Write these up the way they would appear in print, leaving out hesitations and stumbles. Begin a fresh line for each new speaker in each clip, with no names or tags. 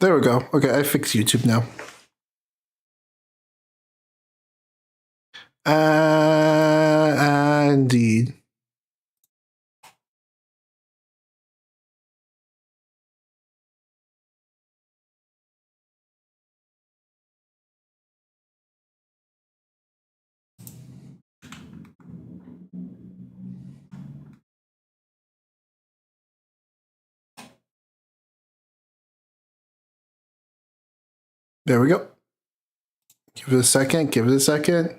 There we go. Okay, I fixed YouTube now. Indeed. There we go. Give it a second. Give it a second.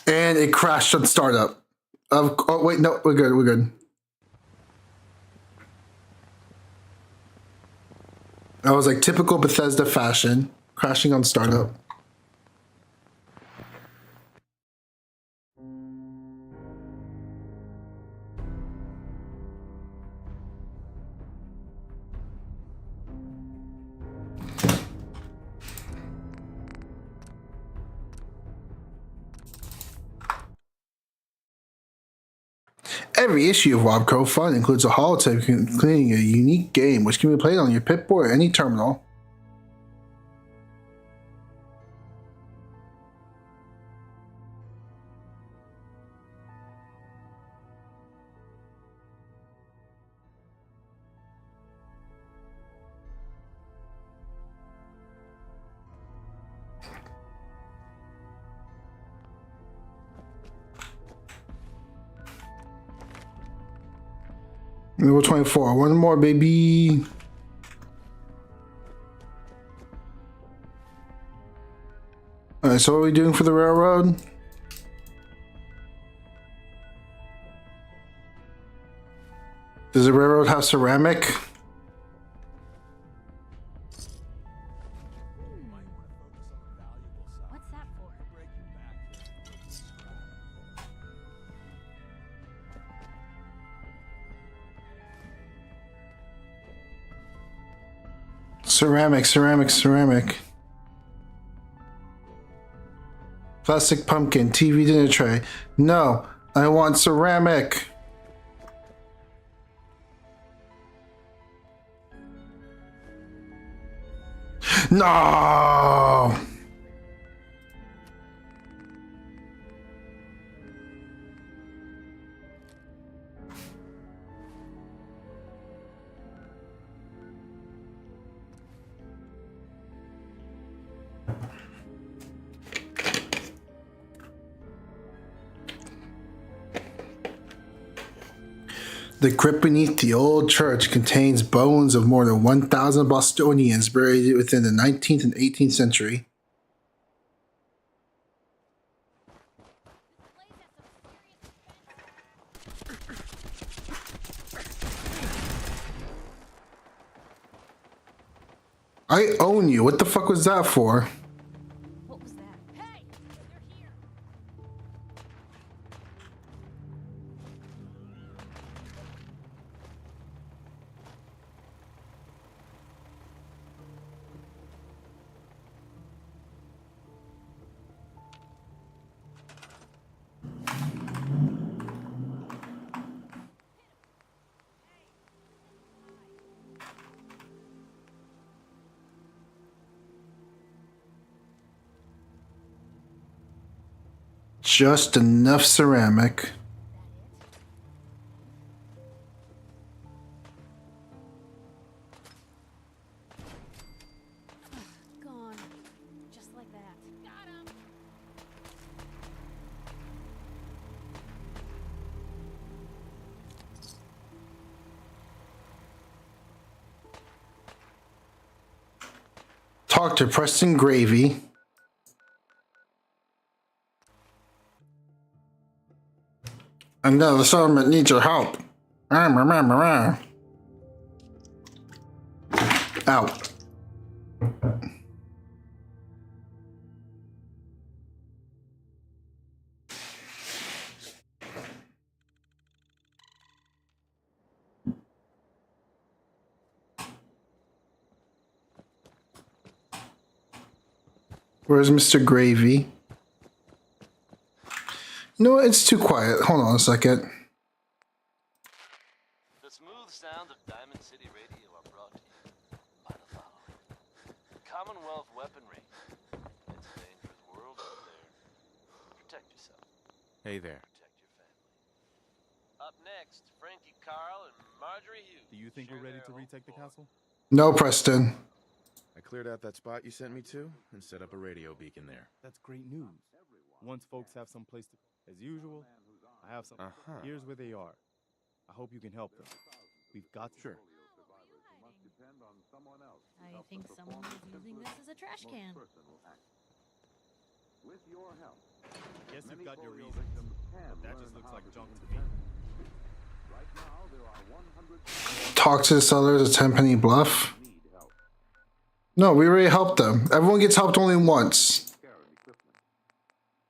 And it crashed on startup. Oh, wait. No, we're good. We're good. That was like typical Bethesda fashion. Crashing on startup. Every issue of Wobco Fun includes a holotape containing a unique game which can be played on your Pip-Boy or any terminal. Level 24. One more, baby. Alright, so what are we doing for the railroad? Does the railroad have ceramic?
What's that for?
Ceramic, ceramic, ceramic. Plastic pumpkin, TV dinner tray. No, I want ceramic. No! The crypt beneath the old church contains bones of more than 1,000 Bostonians buried within the 19th and 18th century. I own you. What the fuck was that for?
What was that? Hey! They're here!
Just enough ceramic.
Gone. Just like that. Got him!
Talk to Preston Gravy. Another settlement needs your help. Ow. Where's Mr. Gravy? You know what? It's too quiet. Hold on a second.
The smooth sound of Diamond City Radio are brought to you by the following. Commonwealth weaponry. It's a dangerous world out there. Protect yourself.
Hey there.
Protect your family. Up next, Frankie Carl and Marjorie Hughes.
Do you think we're
share
ready
their
to
hope
retake the
for-
castle?
No, Preston.
I cleared out that spot you sent me to and set up a radio beacon there.
That's great news. Once folks have some place to... As usual, I have some...
Uh-huh.
Here's where they are. I hope you can help them. We've got...
Sure.
I think someone was using this as a trash can.
Guess you've got your reasons. But that just looks like junk to me.
Talk to the sellers at 10 Penny Bluff. No, we already helped them. Everyone gets helped only once.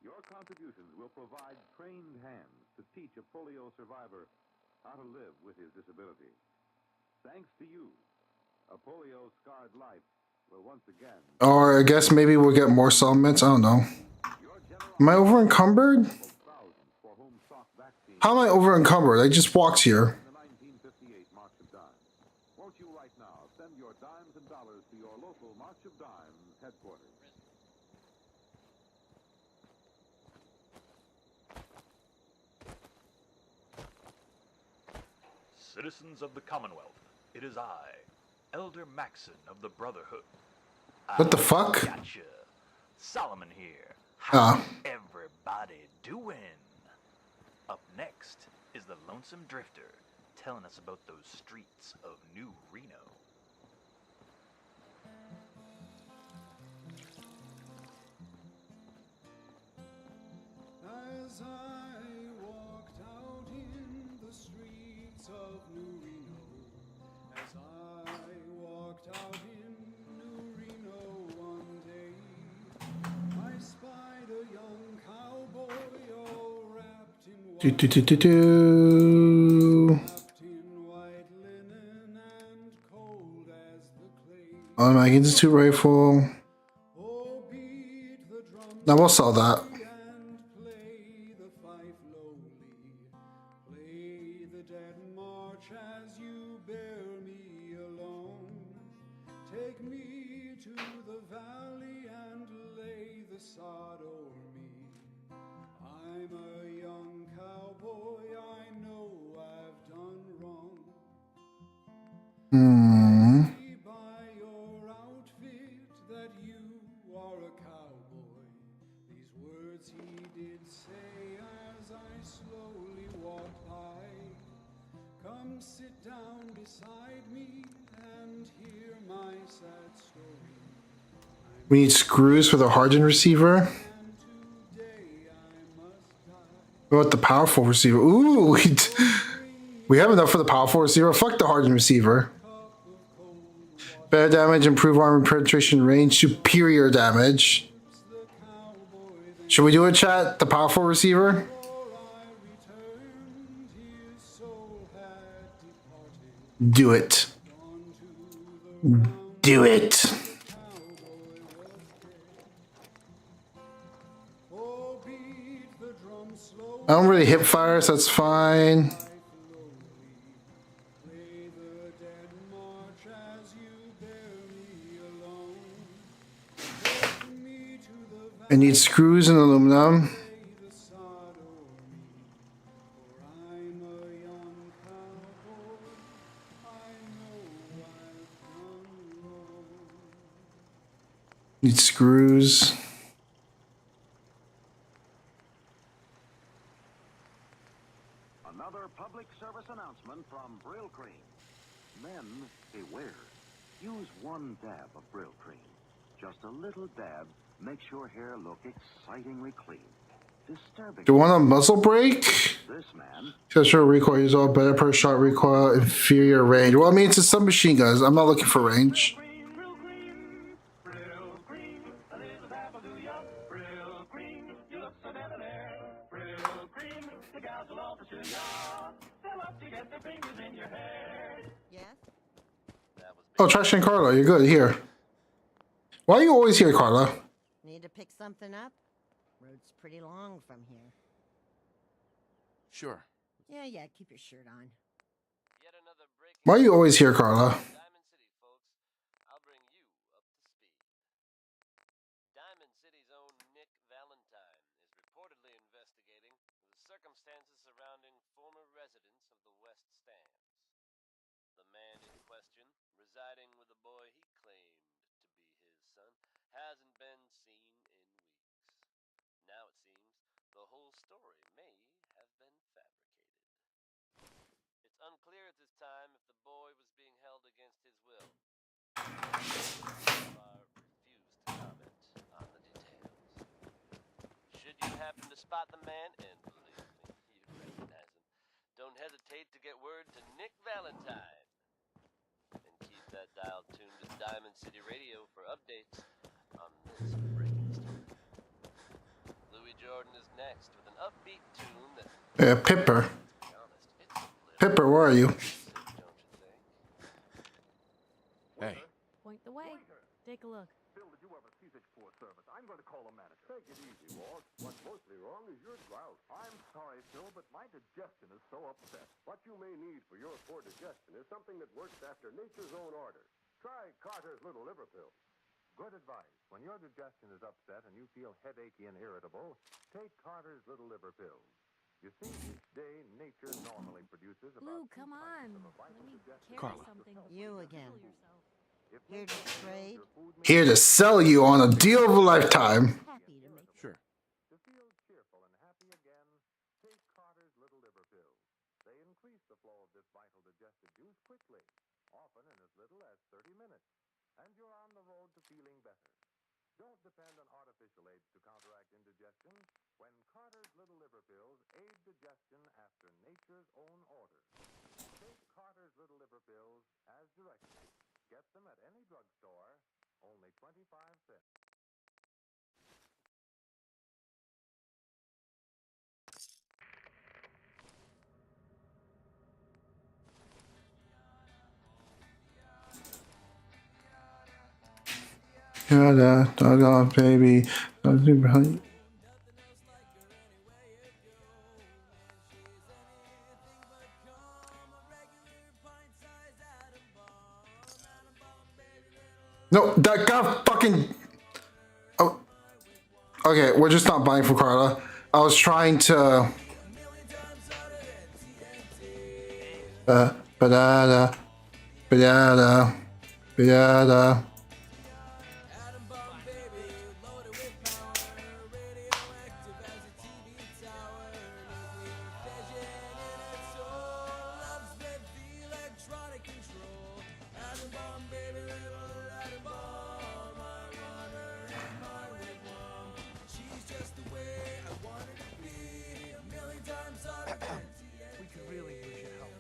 Your contributions will provide trained hands to teach a polio survivor how to live with his disability. Thanks to you, a polio-scarred life will once again...
Or I guess maybe we'll get more settlements. I don't know. Am I over encumbered? How am I over encumbered? I just walked here.
The 1958 March of Dimes. Won't you right now send your dimes and dollars to your local March of Dimes headquarters?
Citizens of the Commonwealth, it is I, Elder Maxon of the Brotherhood.
What the fuck?
Gotcha. Solomon here. How's everybody doing? Up next is the Lonesome Drifter, telling us about those streets of New Reno.
As I walked out in the streets of New Reno, as I walked out in New Reno one day, I spied a young cowboy all wrapped in white, wrapped in white linen and cold as the clay.
Magazine Institute rifle.
Oh, beat the drum.
Now we'll sell that.
And play the fife lowly, play the dead march as you bear me along. Take me to the valley and lay the sod o'er me. I'm a young cowboy, I know I've done wrong. See by your outfit that you are a cowboy. These words he did say as I slowly walked by. Come sit down beside me and hear my sad story.
We need screws for the hardened receiver.
And today I must die.
What about the powerful receiver? Ooh, we have enough for the powerful receiver. Fuck the hardened receiver. Better damage, improve armor penetration range, superior damage. Should we do it, chat? The powerful receiver?
Before I returned, his soul had departed.
Do it.
Gone to the ground,
Do it.
cowboy was dead. Oh, beat the drum slow.
I don't really hip fire, so that's fine.
Play the dead march as you bear me along. Take me to the
I need screws and aluminum.
valley, the sod o'er me. For I'm a young cowboy, I know I've done wrong.
Need screws.
Another public service announcement from Brill Cream. Men, beware. Use one dab of Brill Cream. Just a little dab makes your hair look excitingly clean. Disturbing.
Do you want a muzzle brake?
This man
Special recoil, use all better per shot recoil, inferior range. Well, I mean, it's a submachine guns. I'm not looking for range.
Yes?
Oh, Trash and Carla, you're good. Here. Why are you always here, Carla?
Need to pick something up? Road's pretty long from here.
Sure.
Yeah, keep your shirt on.
Yet another break.
Why are you always here, Carla?
Diamond City, folks. I'll bring you up to speed. son, hasn't been seen in weeks. Now it seems the whole story may have been fabricated. It's unclear at this time if the boy was being held against his will. Refused to comment on the details. Should you happen to spot the man, and believe me, you recognize him, don't hesitate to get word to Nick Valentine. And keep that dial tuned to Diamond City Radio for updates on this breaking story. Louis Jordan is next with an upbeat tune that,
Yeah, Pipper.
let's be honest, it's a little
Pipper, where are you?
aggressive, don't you think?
Hey,
Point the way. Take a look.
Phil, did you have a C64 service? I'm going to call a manager. Take it easy, Walt. What's mostly wrong is your drought. I'm sorry, Phil, but my digestion is so upset. What you may need for your poor digestion is something that works after nature's own order. Try Carter's Little Liver Pills. Good advice. When your digestion is upset and you feel headachy and irritable, take Carter's Little Liver Pills. You see, each day nature normally produces about
Lou,
2
come
pints
on.
of a vital
Let me
digestion.
carry
Carla.
something.
You
before
again.
kill yourself.
If
Here to trade?
your food may
Here to sell you on a deal of a lifetime.
Happy to make
sure.
To feel cheerful and happy again, take Carter's Little Liver Pills. They increase the flow of this vital digestive juice quickly, often in as little as 30 minutes, and you're on the road to feeling better. Don't depend on artificial aids to counteract indigestion when Carter's Little Liver Pills aid digestion after nature's own order. Take Carter's Little Liver Pills as directed. Get them at any drugstore, only 25 cents.
Yada, dog, baby. No, that got fucking. Oh, okay. We're just not buying for Carla. I was trying to. Ba-da-da, ba-da-da, ba-da-da.
We could really use your help.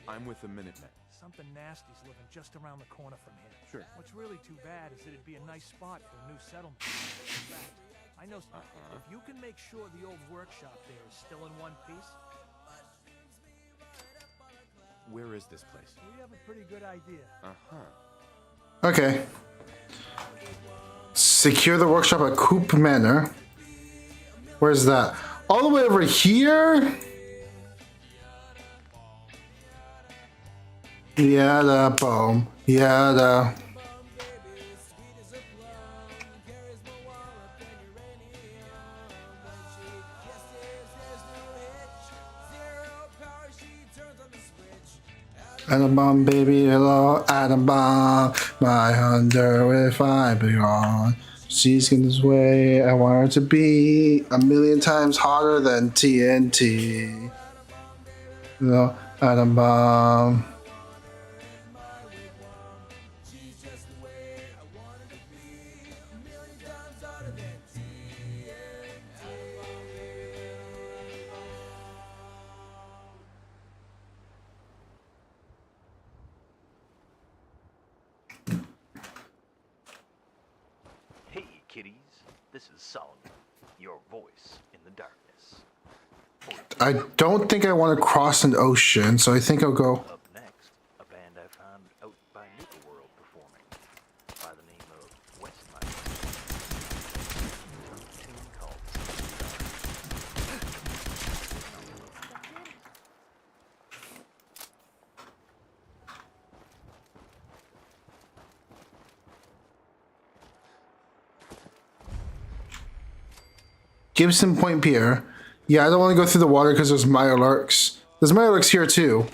I'm with the Minutemen.
Something nasty's living just around the corner from here.
Sure.
What's really too bad is that it'd be a nice spot for a new settlement. In fact, I know if you can make sure the old workshop there is still in one piece,
Where is this place?
we have a pretty good idea.
Okay. Secure the workshop at Coop Manor. Where's that? All the way over here? Yada, boom. Yada. Atom bomb, baby, hello, atom bomb. My hunter, if I be gone. She's getting this way. I want her to be a million times hotter than TNT. Hello, atom bomb.
Hey, kiddies. This is Solomon, your voice in the darkness.
I don't think I want to cross an ocean, so I think I'll go.
Up next, a band I found out by Nickel World performing by the name of West Mile. A tune called
Gibson Point Pier. Yeah, I don't want to go through the water because there's Mirelurks. There's Mirelurks here too.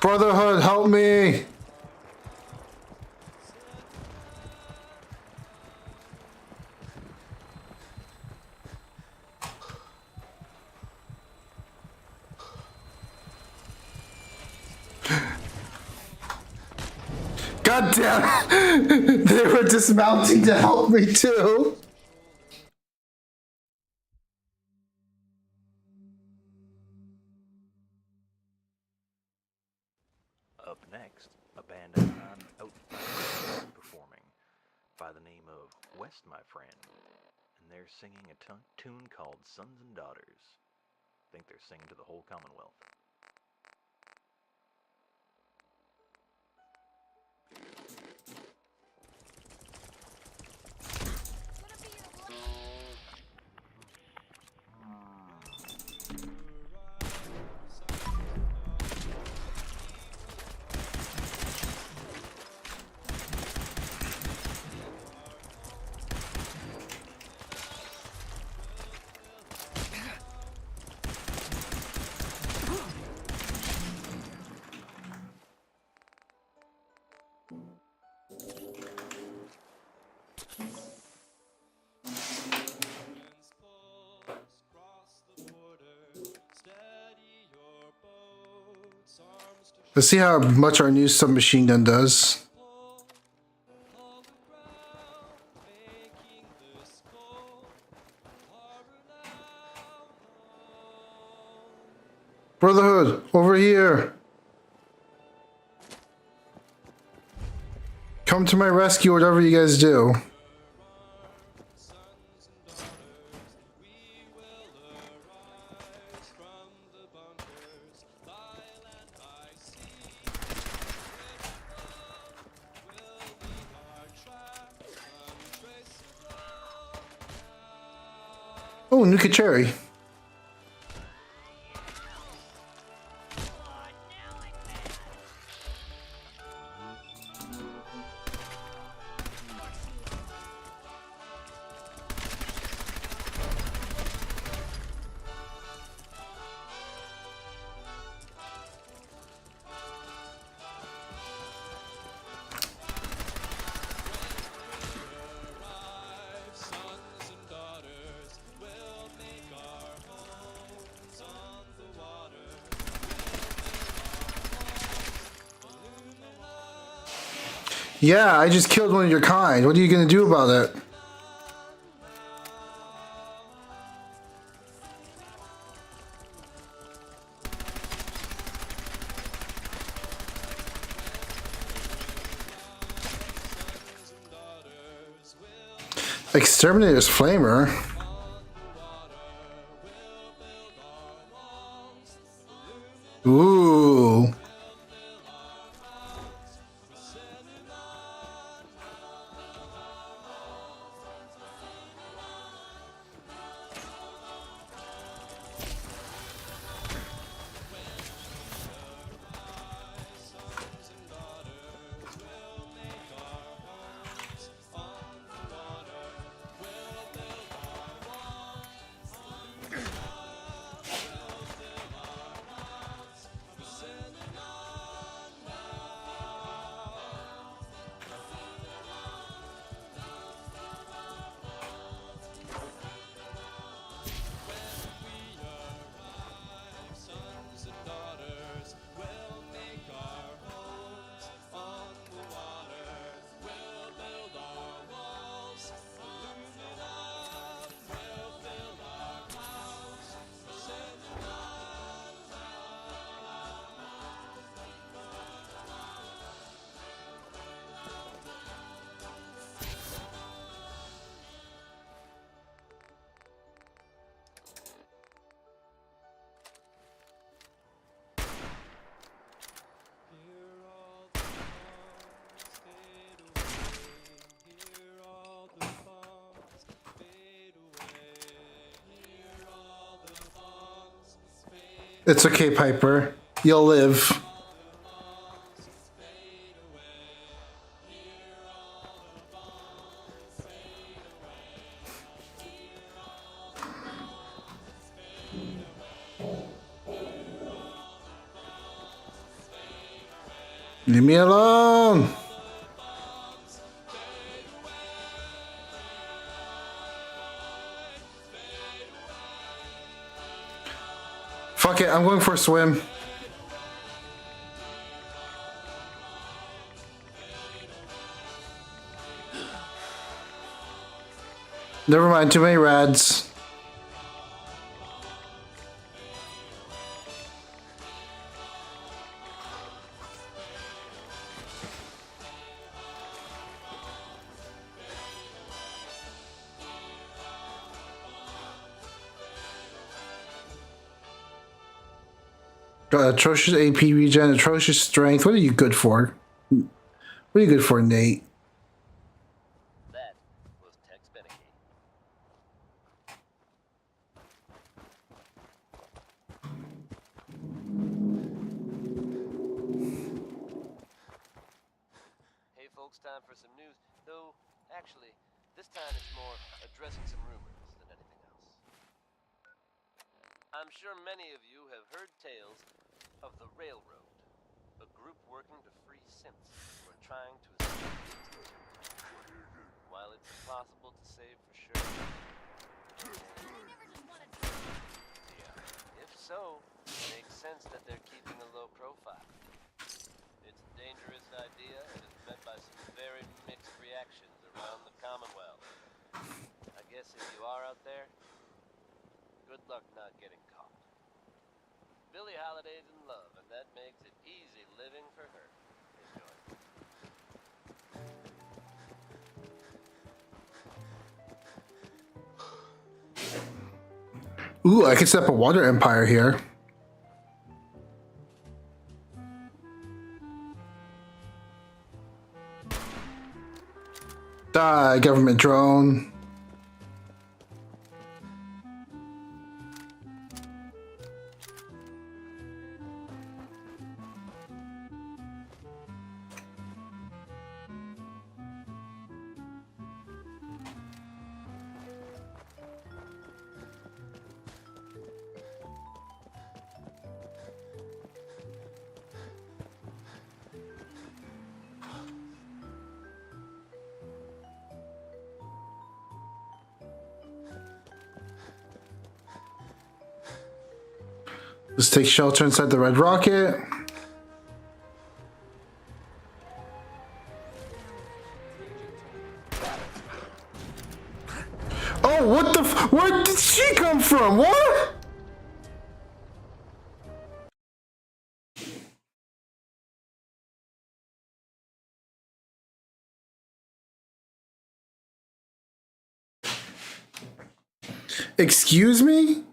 Brotherhood, help me! God damn it! They were dismounting to help me too!
Up next, a band I'm outside performing by the name of West, my friend. And they're singing a tune called Sons and Daughters. I think they're singing to the whole Commonwealth.
Let's see how much our new submachine gun does. Brotherhood, over here! Come to my rescue, whatever you guys do. Oh, Nuka Cherry. Yeah, I just killed one of your kind. What are you gonna do about it? Exterminator's Flamer? Ooh. It's okay, Piper. You'll live. Leave me alone. Fuck it, I'm going for a swim. Never mind, too many rads. Atrocious AP regen, atrocious strength. What are you good for? What are you good for, Nate?
That was Tex Beneke. Hey folks, time for some news. Though, actually, this time it's more addressing some rumors than anything else. I'm sure many of you have heard tales of the Railroad, a group working to free synths who are trying to escape the Institute. While it's impossible to say for sure, if so, it makes sense that they're keeping a low profile. It's a dangerous idea and is met by some very mixed reactions around the Commonwealth. I guess if you are out there, good luck not getting caught. Billie Holiday's in love, and that makes it easy living for her. Enjoy.
Ooh, I could set up a water empire here. Die, government drone. Let's take shelter inside the red rocket. Oh, what the where did she come from? What? Excuse me?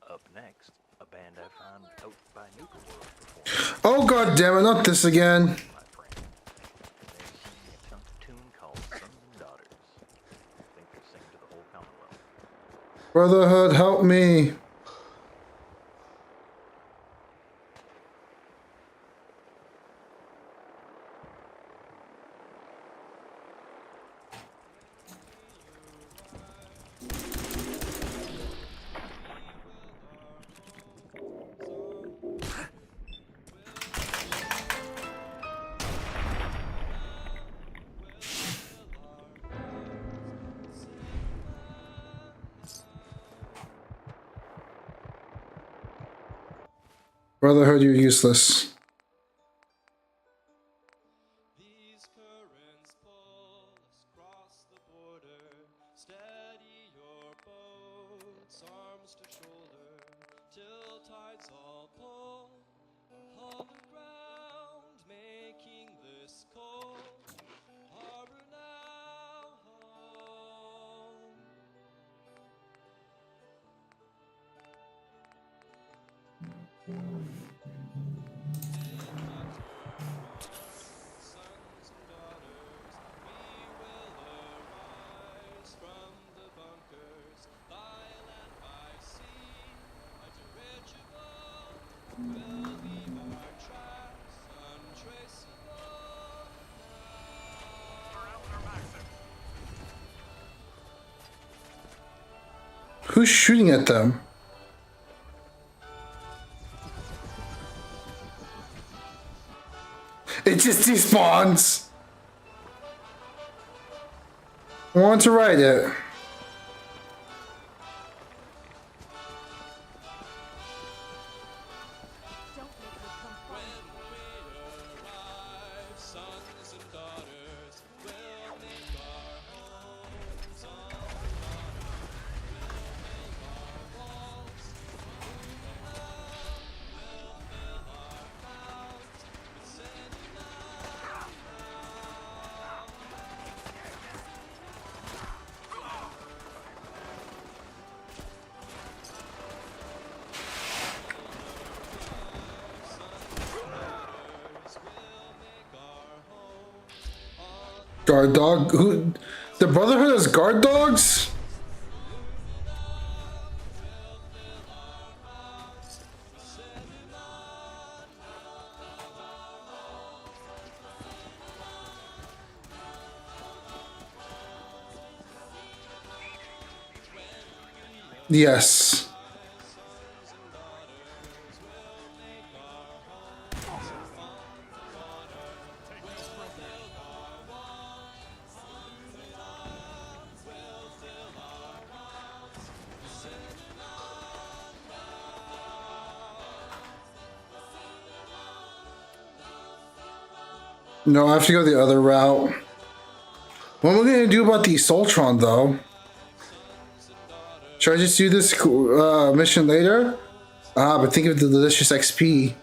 Up next, a band I found out by Nuka World performing.
Oh god damn it, not this again.
My friend. They're singing a chunk tune called Sons and Daughters. I think they're singing to the whole Commonwealth.
Brotherhood, help me. Brotherhood, you're useless.
These currents pull us across the border. Steady your boats, arms to shoulder, till tides all pull. Hold the ground, making this cold harbor now home. Sons and daughters, we will arise from the bunkers, by land, by sea, undirigible, we'll leave our tracks untraceable.
Who's shooting at them? It just despawns. I want to ride it.
Don't make me come find you.
Guard dog? Who? The Brotherhood has guard dogs? Yes. No, I have to go the other route. What am I going to do about the Soltron, though? Should I just do this mission later? Ah, but think of the delicious XP.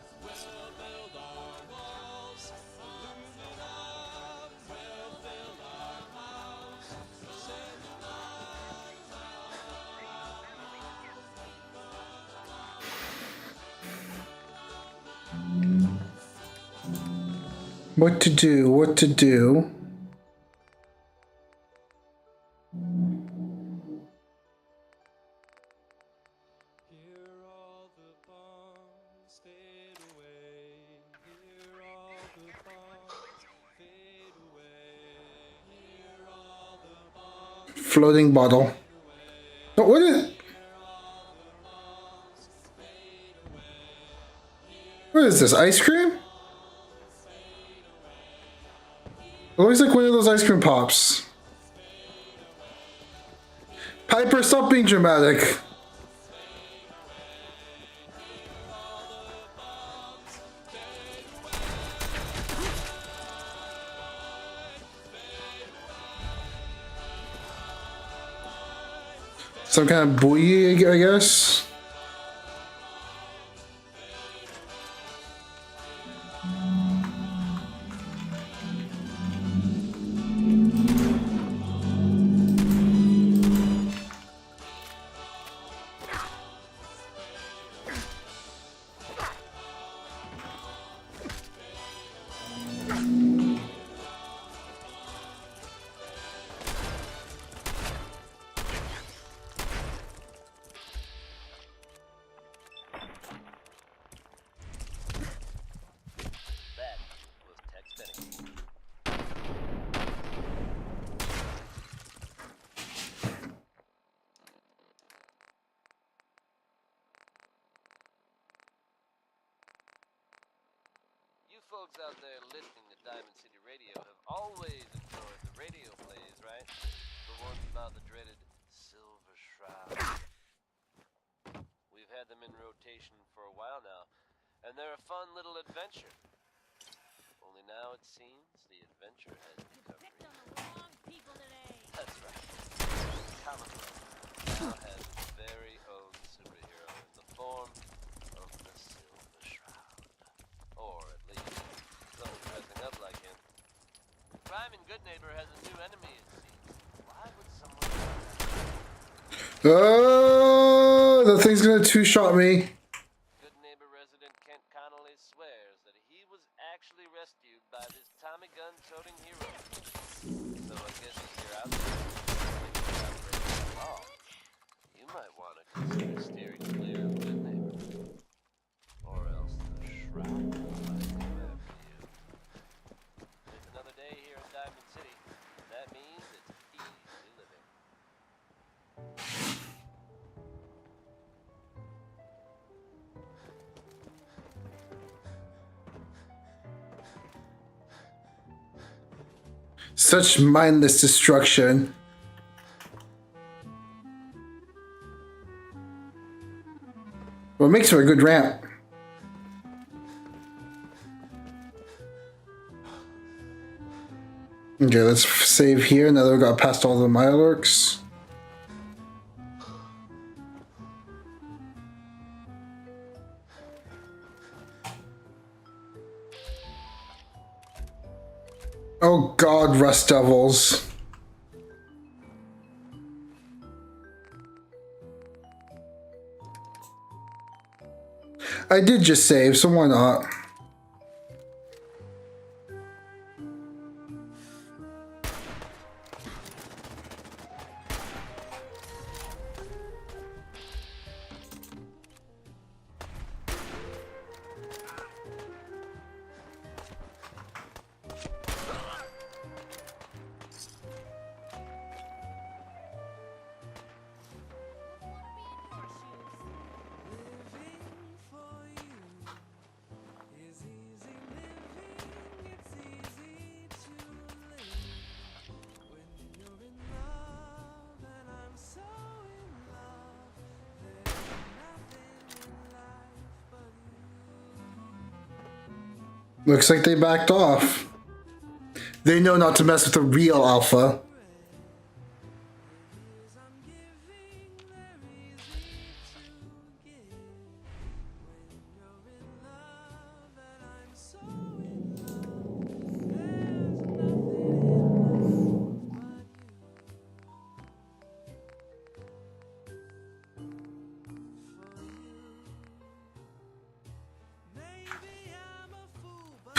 What to do? What to do? Floating bottle. Oh, what is? What is this? Ice cream? It looks like one of those ice cream pops. Piper, stop being dramatic. Some kind of buoy, I guess.
That was Tex Benning. You folks out there listening to Diamond City Radio have always enjoyed the radio plays, right? The ones about the dreaded Silver Shroud. We've had them in rotation for a while now, and they're a fun little adventure. Only now it seems the adventure has become
Picked on
real.
the wrong people today.
That's right. Comic book now has its very own superhero in the form of the Silver Shroud. Or at least, someone dressing up like him. Crime and Good Neighbor has a new enemy, it seems. Why would someone do that?
Oh, the thing's gonna two-shot me.
Good Neighbor resident Kent Connolly swears that he was actually rescued by this Tommy gun-toting hero. So I guess if you're out there thinking about breaking the law, you might want to consider steering clear of Good Neighbor. Or else the Shroud might come after you. It's another day here in Diamond City. That means it's easy living.
Such mindless destruction. Well, it makes for a good ramp. Okay, let's save here now that we got past all the Mirelurks. Oh god, Rust Devils. I did just save, so why not? Looks like they backed off. They know not to mess with the real alpha.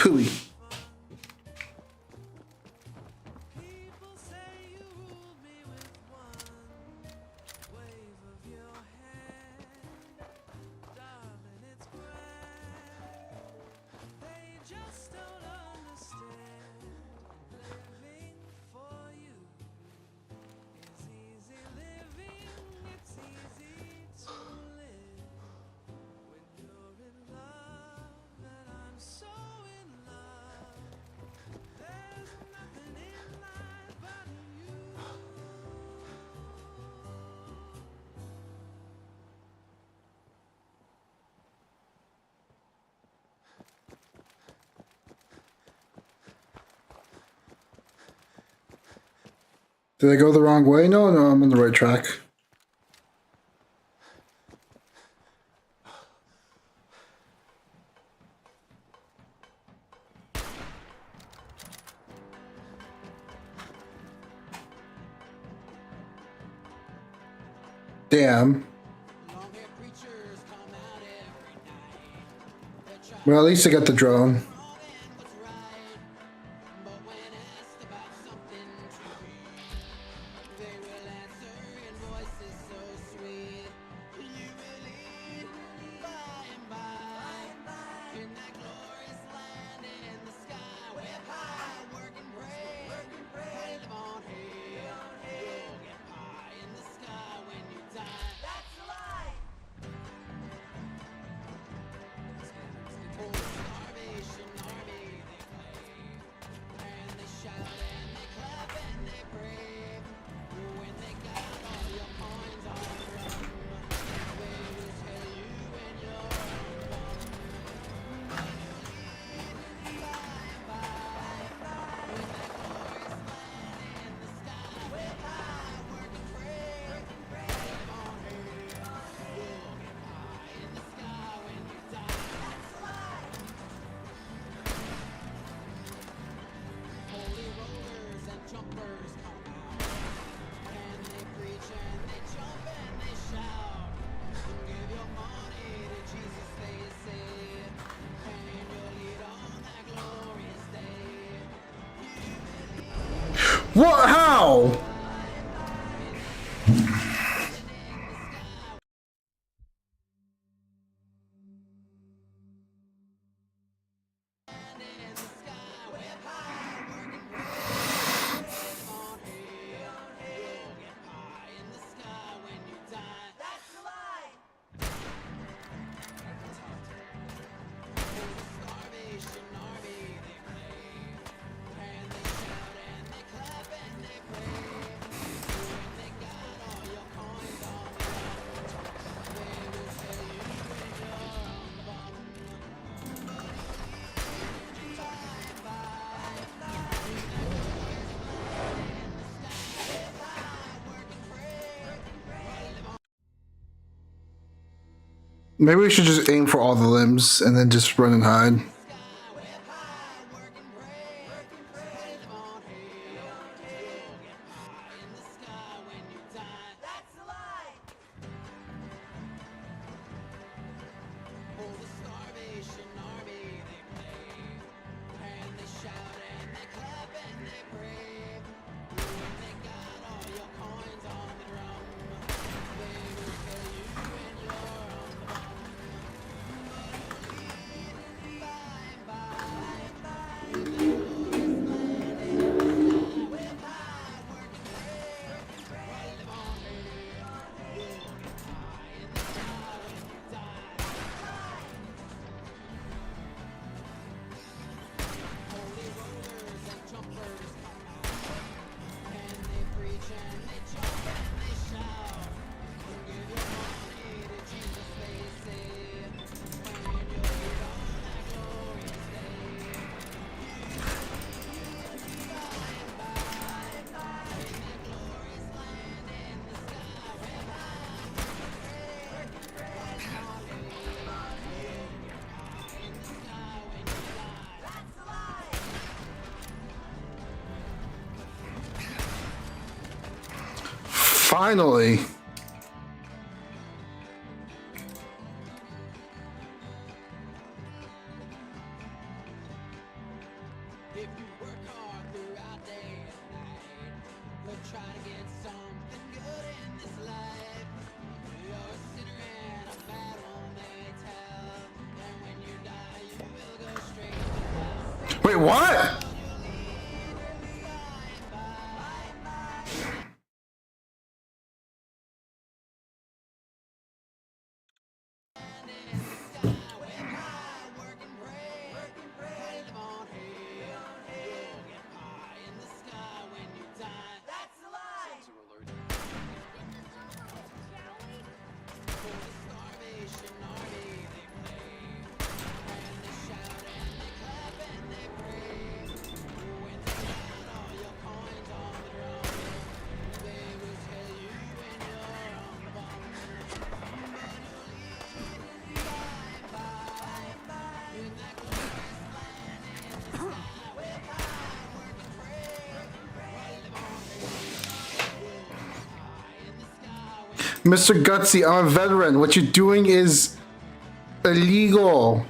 Pooey. Did I go the wrong way? No, I'm on the right track. Damn. Well, at least I got the drone. What? How? Maybe we should just aim for all the limbs and then just run and hide. Finally. Wait, what? Mr. Gutsy, I'm a veteran. What you're doing is illegal.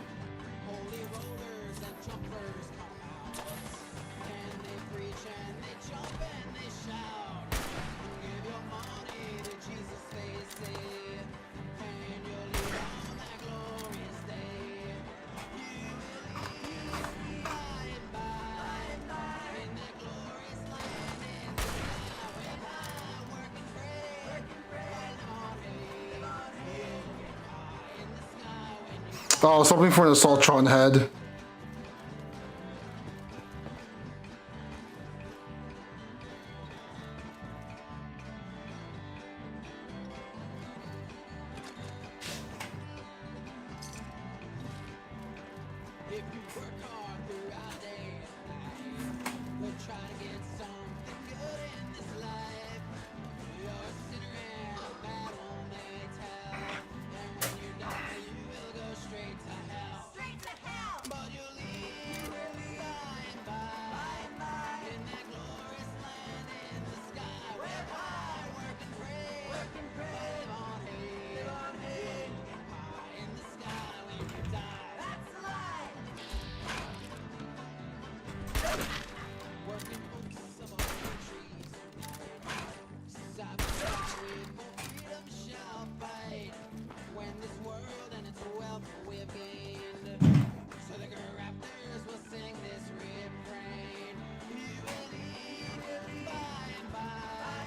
Oh, something for an Assaultron head.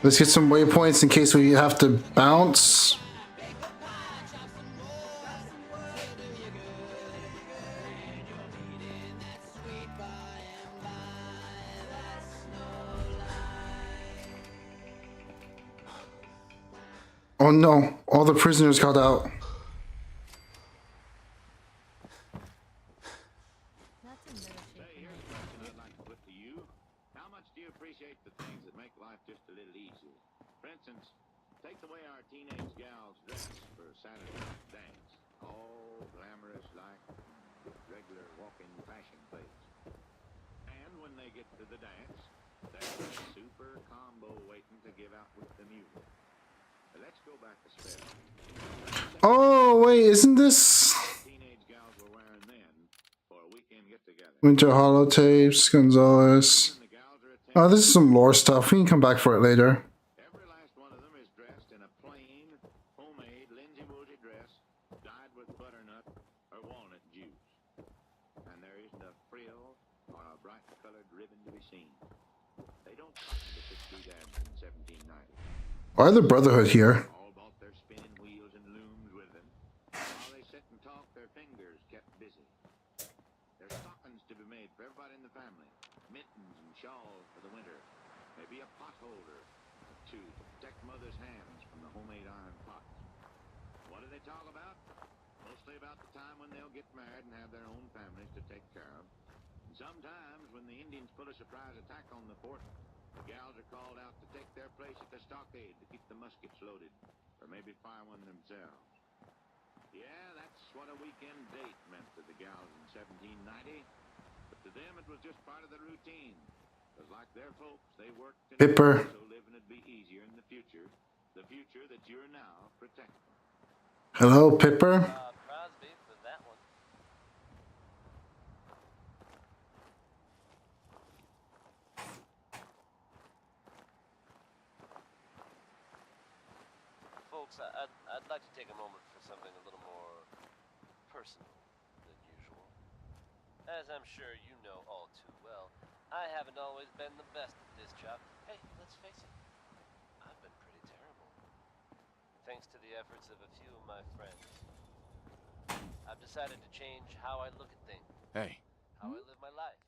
Let's get some waypoints in case we have to bounce. Oh no, all the prisoners got out.
Appreciate the things that make life just a little easier. For instance, take the way our teenage gals dress for Saturday dance. all glamorous like regular walk-in fashion plates. And when they get to the dance, there's a super combo waiting to give out with the music. Let's go back a step.
Oh, wait, isn't this
Teenage gals were wearing then for a weekend get-together.
Winter Holotapes, Gonzalez?
And the gals are attending.
Oh, this is some lore stuff. We can come back for it later.
Every last one of them is dressed in a plain, homemade linsey-woolsey dress dyed with butternut or walnut juice. And there isn't a frill or a bright-colored ribbon to be seen. They don't cotton to 6 dads in 1790.
Why the Brotherhood here?
All bought their spinning wheels and looms with them. While they sit and talk, their fingers kept busy. There's stockings to be made for everybody in the family. Mittens and shawls for the winter. Maybe a pot holder to protect mother's hands from the homemade iron pots. What do they talk about? Mostly about the time when they'll get married and have their own families to take care of. And sometimes when the Indians pull a surprise attack on the fort, the gals are called out to take their place at the stockade to keep the muskets loaded, or maybe fire one themselves. Yeah, that's what a weekend date meant to the gals in 1790. But to them, it was just part of the routine. Because like their folks, they worked and
Pipper.
so living would be easier in the future that you're now protecting.
Hello, Pipper.
Crosby for that one. Folks, I'd like to take a moment for something a little more personal than usual. As I'm sure you know all too well, I haven't always been the best at this job. Hey, let's face it, I've been pretty terrible. Thanks to the efforts of a few of my friends, I've decided to change how I look at things,
Hey.
how I live my life.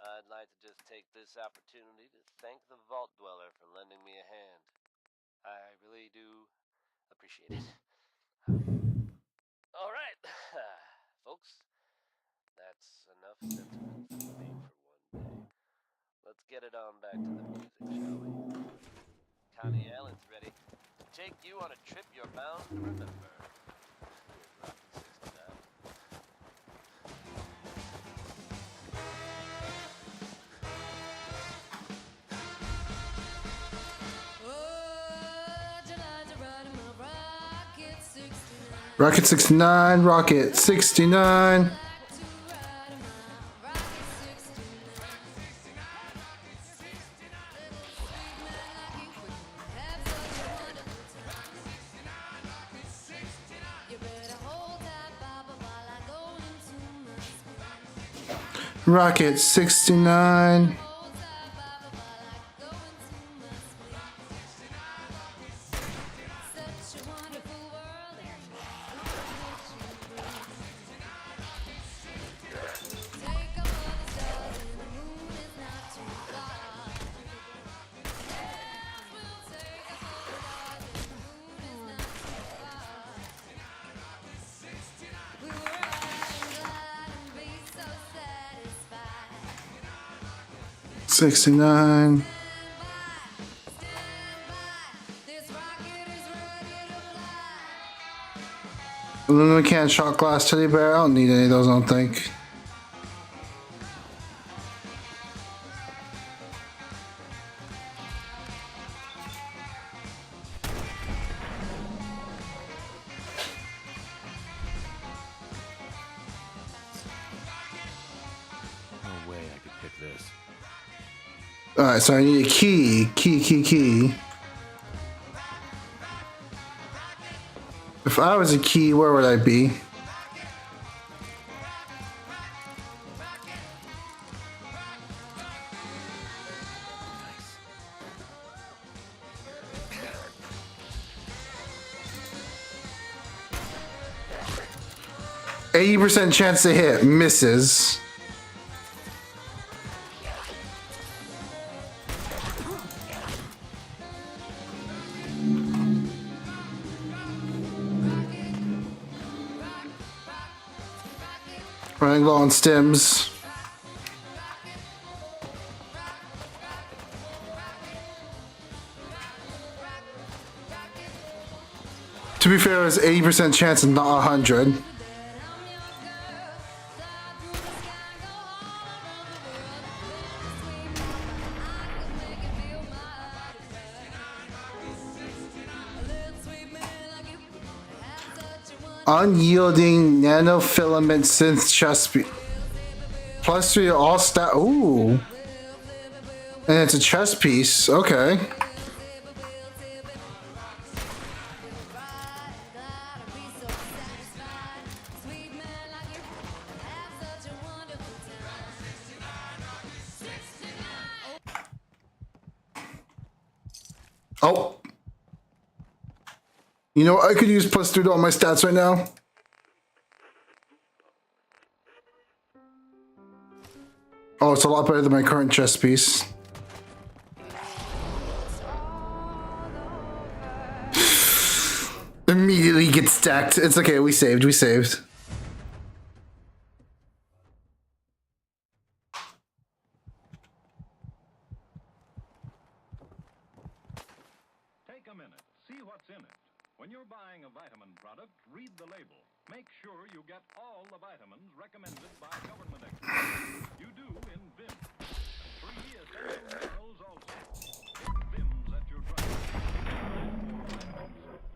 I'd like to just take this opportunity to thank the Vault Dweller for lending me a hand. I really do appreciate it. All right, folks, that's enough sentiment from me for one day. Let's get it on back to the music, shall we? Connie Allen's ready to take you on a trip you're bound to remember. Rockin' 69.
Rocket 69, Rocket 69. Rocket 69. '69. Aluminum can, shot glass, teddy bear. I don't need any of those, I don't think.
No way I could pick this.
Alright, so I need a key. Key. If I was a key, where would I be? Nice. 80% chance to hit, misses. Running low on stems. To be fair, it's 80% chance and not 100. Unyielding nanofilament synth chest piece. +3 all stat. Ooh. And it's a chest piece. Okay. Oh. You know, I could use +3 to all my stats right now. Oh, it's a lot better than my current chest piece. Immediately gets stacked. It's okay, we saved, we saved.
Take a minute. See what's in it. When you're buying a vitamin product, read the label. Make sure you get all the vitamins recommended by government experts. You do in Vim. And 3 essential minerals also. Get Vims at your drugstore.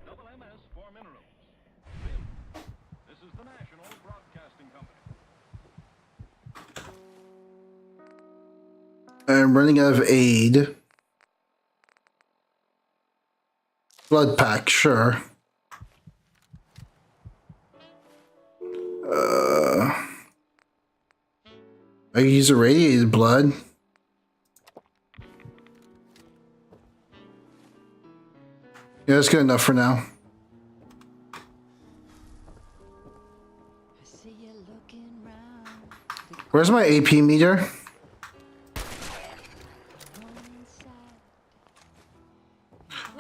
Double MS for minerals. Vim. This is the National Broadcasting Company.
I'm running out of aid. Blood pack, sure. I use irradiated blood. Yeah, that's good enough for now. Where's my AP meter?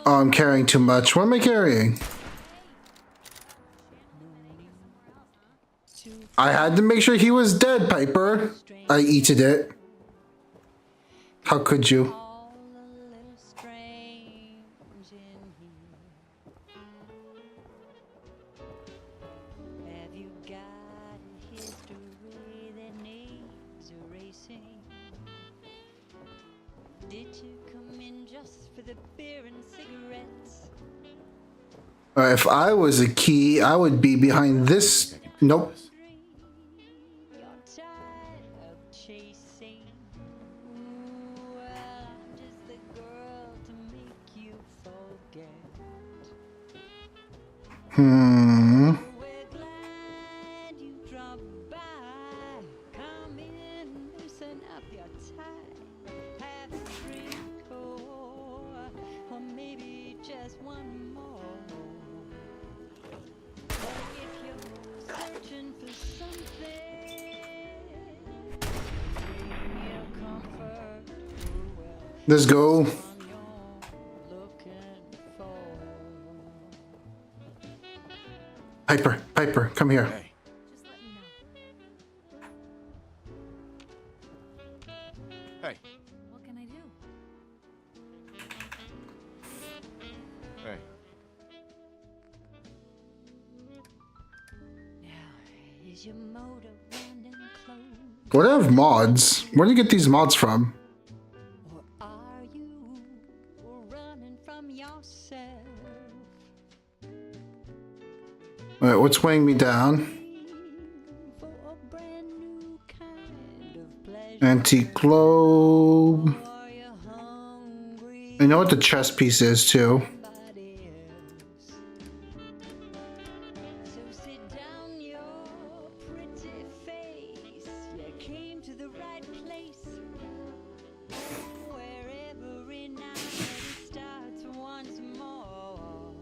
Oh, I'm carrying too much. What am I carrying? I had to make sure he was dead, Piper. I eated it. How could you? If I was a key, I would be behind this. Nope. Let's go. Piper, Piper, come here.
Just let me know.
Hey.
What can I do?
Hey.
Now, is your motor running close?
What have mods? Where do you get these mods from?
Or are you running from yourself?
Alright, what's weighing me down?
For a brand new kind of pleasure.
Anti-globe.
Are you hungry?
I know what the chest piece is too.
Somebody else? So sit down your pretty face. You came to the right place. Where every night starts once more.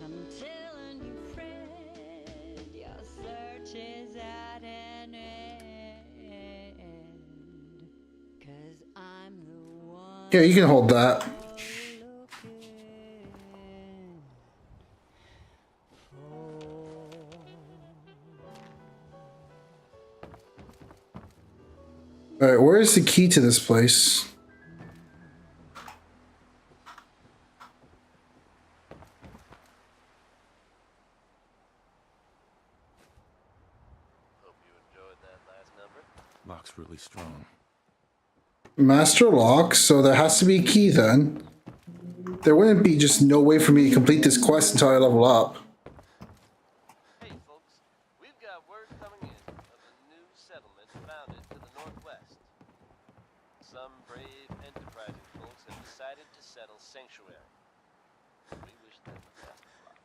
I'm telling you, friend, your search is at an end. 'Cause I'm the one
Yeah, you can hold that.
you're looking
Alright, where is the key to this place?
Lock's really strong.
Master lock, so there has to be a key then. There wouldn't be just no way for me to complete this quest until I level up.
Hey folks, we've got word coming in of a new settlement founded to the northwest. Some brave, enterprising folks have decided to settle Sanctuary. We wish them the best of luck.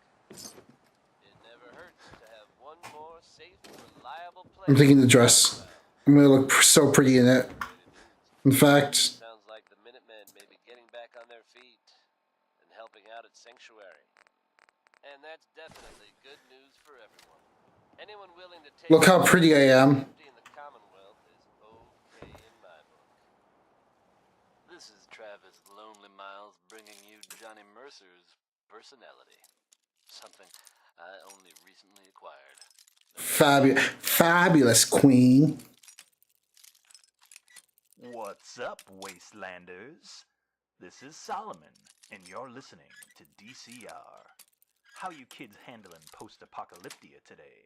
It never hurts to have one more safe, reliable place.
I'm taking the dress. I'm gonna look so pretty in it. In fact,
Sounds like the Minutemen may be getting back on their feet and helping out at Sanctuary. And that's definitely good news for everyone. Anyone willing to take
look how pretty I am.
in the Commonwealth is okay in my book. This is Travis Lonely Miles bringing you Johnny Mercer's personality. Something I only recently acquired.
Fabulous queen.
What's up, Wastelanders? This is Solomon, and you're listening to DCR. How you kids handling post-apocalyptia today?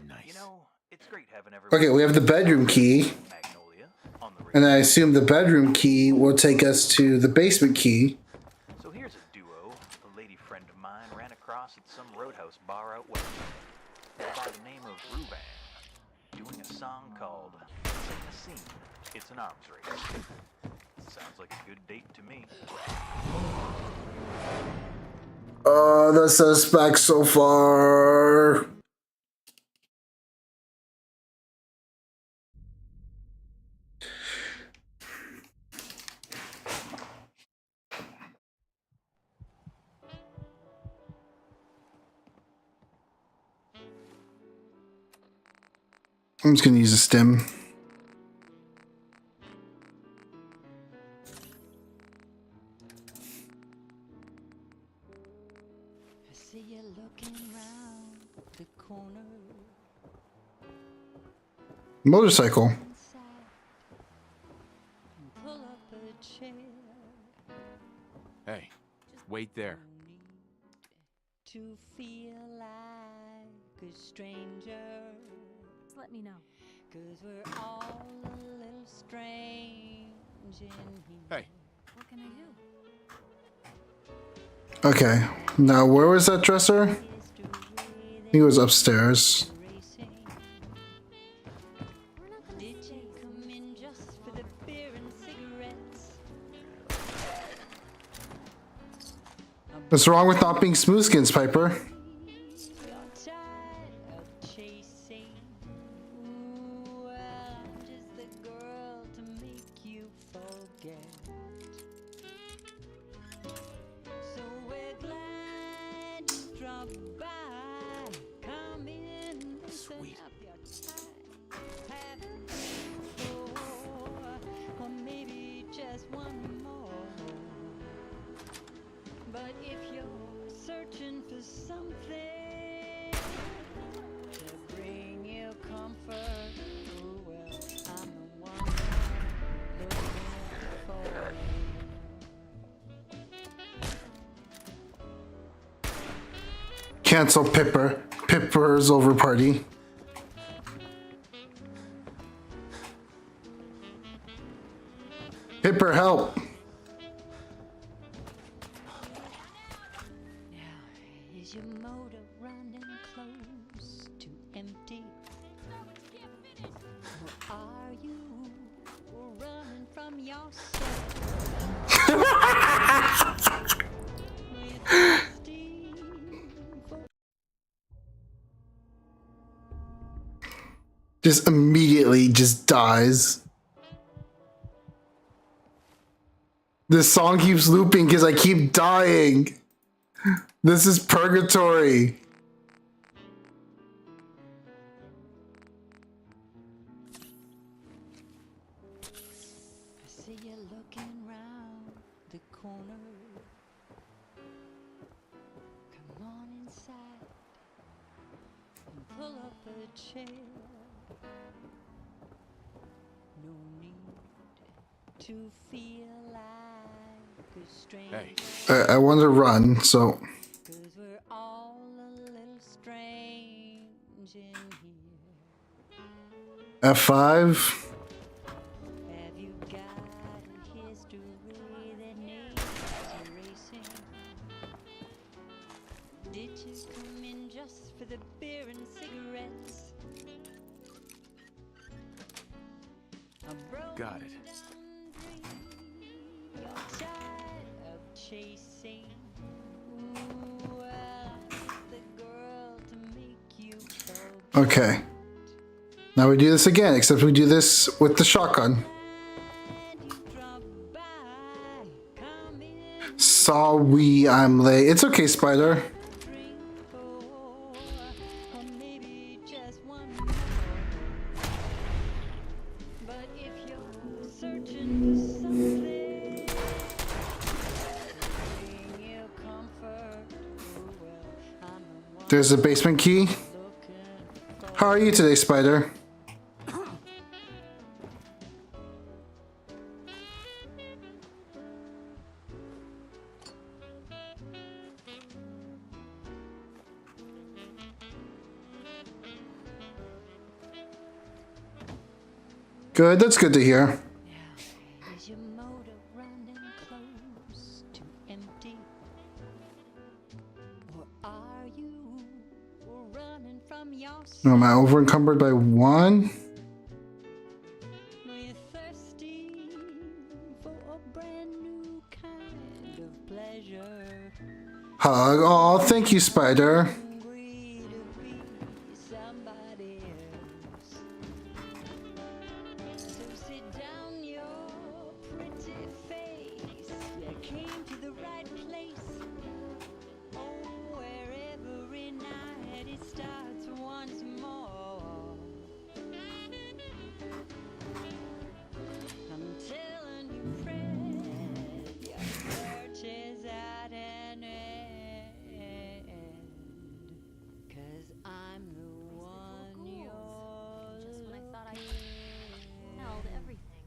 Nice.
You know, it's great having everyone.
Okay, we have the bedroom key.
Magnolia on the
And
radio.
I assume the bedroom key will take us to the basement key.
So here's a duo a lady friend of mine ran across at some roadhouse bar out west. They're by the name of Ruban, doing a song called Sing a Scene. It's an arms race. Sounds like a good date to me.
Oh, the suspect so far. I'm just gonna use a stem.
I see you looking round the corner.
Motorcycle.
Inside, pull up a chair.
Hey, wait there.
No need to feel like a stranger.
Just let me know.
'Cause we're all a little strange in here.
Hey.
What can I do?
Okay. Now, where was that dresser? He was upstairs.
We're not gonna
Did
stay.
you come in just for the beer and cigarettes?
What's wrong with not being smooth skins, Piper?
You're tired of chasing. Ooh, I'm just the girl to make you forget. So we're glad you dropped by. Come in, listen
Sweet.
up your time. Haven't before, or maybe just one more. But if you're searching for something to bring you comfort, oh well, I'm the one looking for.
Cancel Pipper. Pipper's over party. Pipper, help.
Now, is your motor running close to empty? Or are you running from yourself? Are you thirsty for
Just immediately just dies. This song keeps looping because I keep dying. This is purgatory.
I see you looking round the corner. Come on inside and pull up a chair. No need to feel like a stranger.
I want to run, so
'Cause we're all a little strange in here.
F5.
Have you got a history that needs erasing? Did you come in just for the beer and cigarettes?
Got it.
You're tired of chasing. Ooh, well, the girl to make you go.
Okay. Now we do this again, except we do this with the shotgun. Sorry, I'm late. It's okay, Spider. There's a basement key. How are you today, Spider? Good, that's good to hear.
Is your motor running close to empty? Or are you running from your
Am I over encumbered by one?
You're thirsty for a brand new kind of pleasure.
Hug. Oh, thank you, Spider.
Hungry to be somebody else. So sit down your pretty face. You came to the right place. Oh, where every night it starts once more. I'm telling you, Fred, your search is at an end. 'Cause I'm the one you're
Just when I thought I held everything.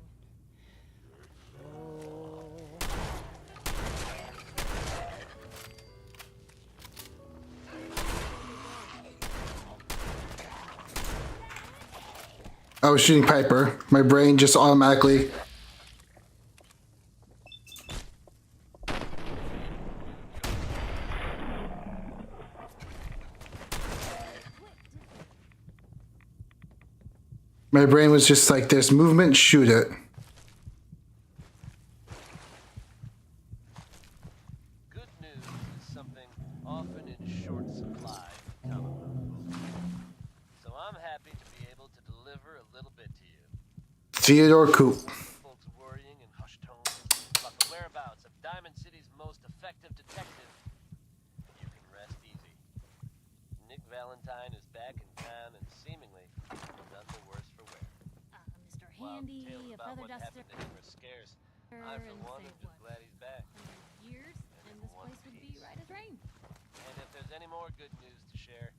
I was shooting Piper. My brain just automatically. My brain was just like, there's movement, shoot it.
Good news is something often in short supply in comic book books. So I'm happy to be able to deliver a little bit to you.
Theodore Coop.
Folks worrying in hushed tones about the whereabouts of Diamond City's most effective detective. You can rest easy. Nick Valentine is back in town and seemingly none the worse for wear.
Mr.
While
Handy,
tales
a
about
feather
what
duster.
happened to him are scarce, I for
and
one
say
am just
what?
glad he's back.
Years, and this place would be right as rain.
And if there's any more good news to share,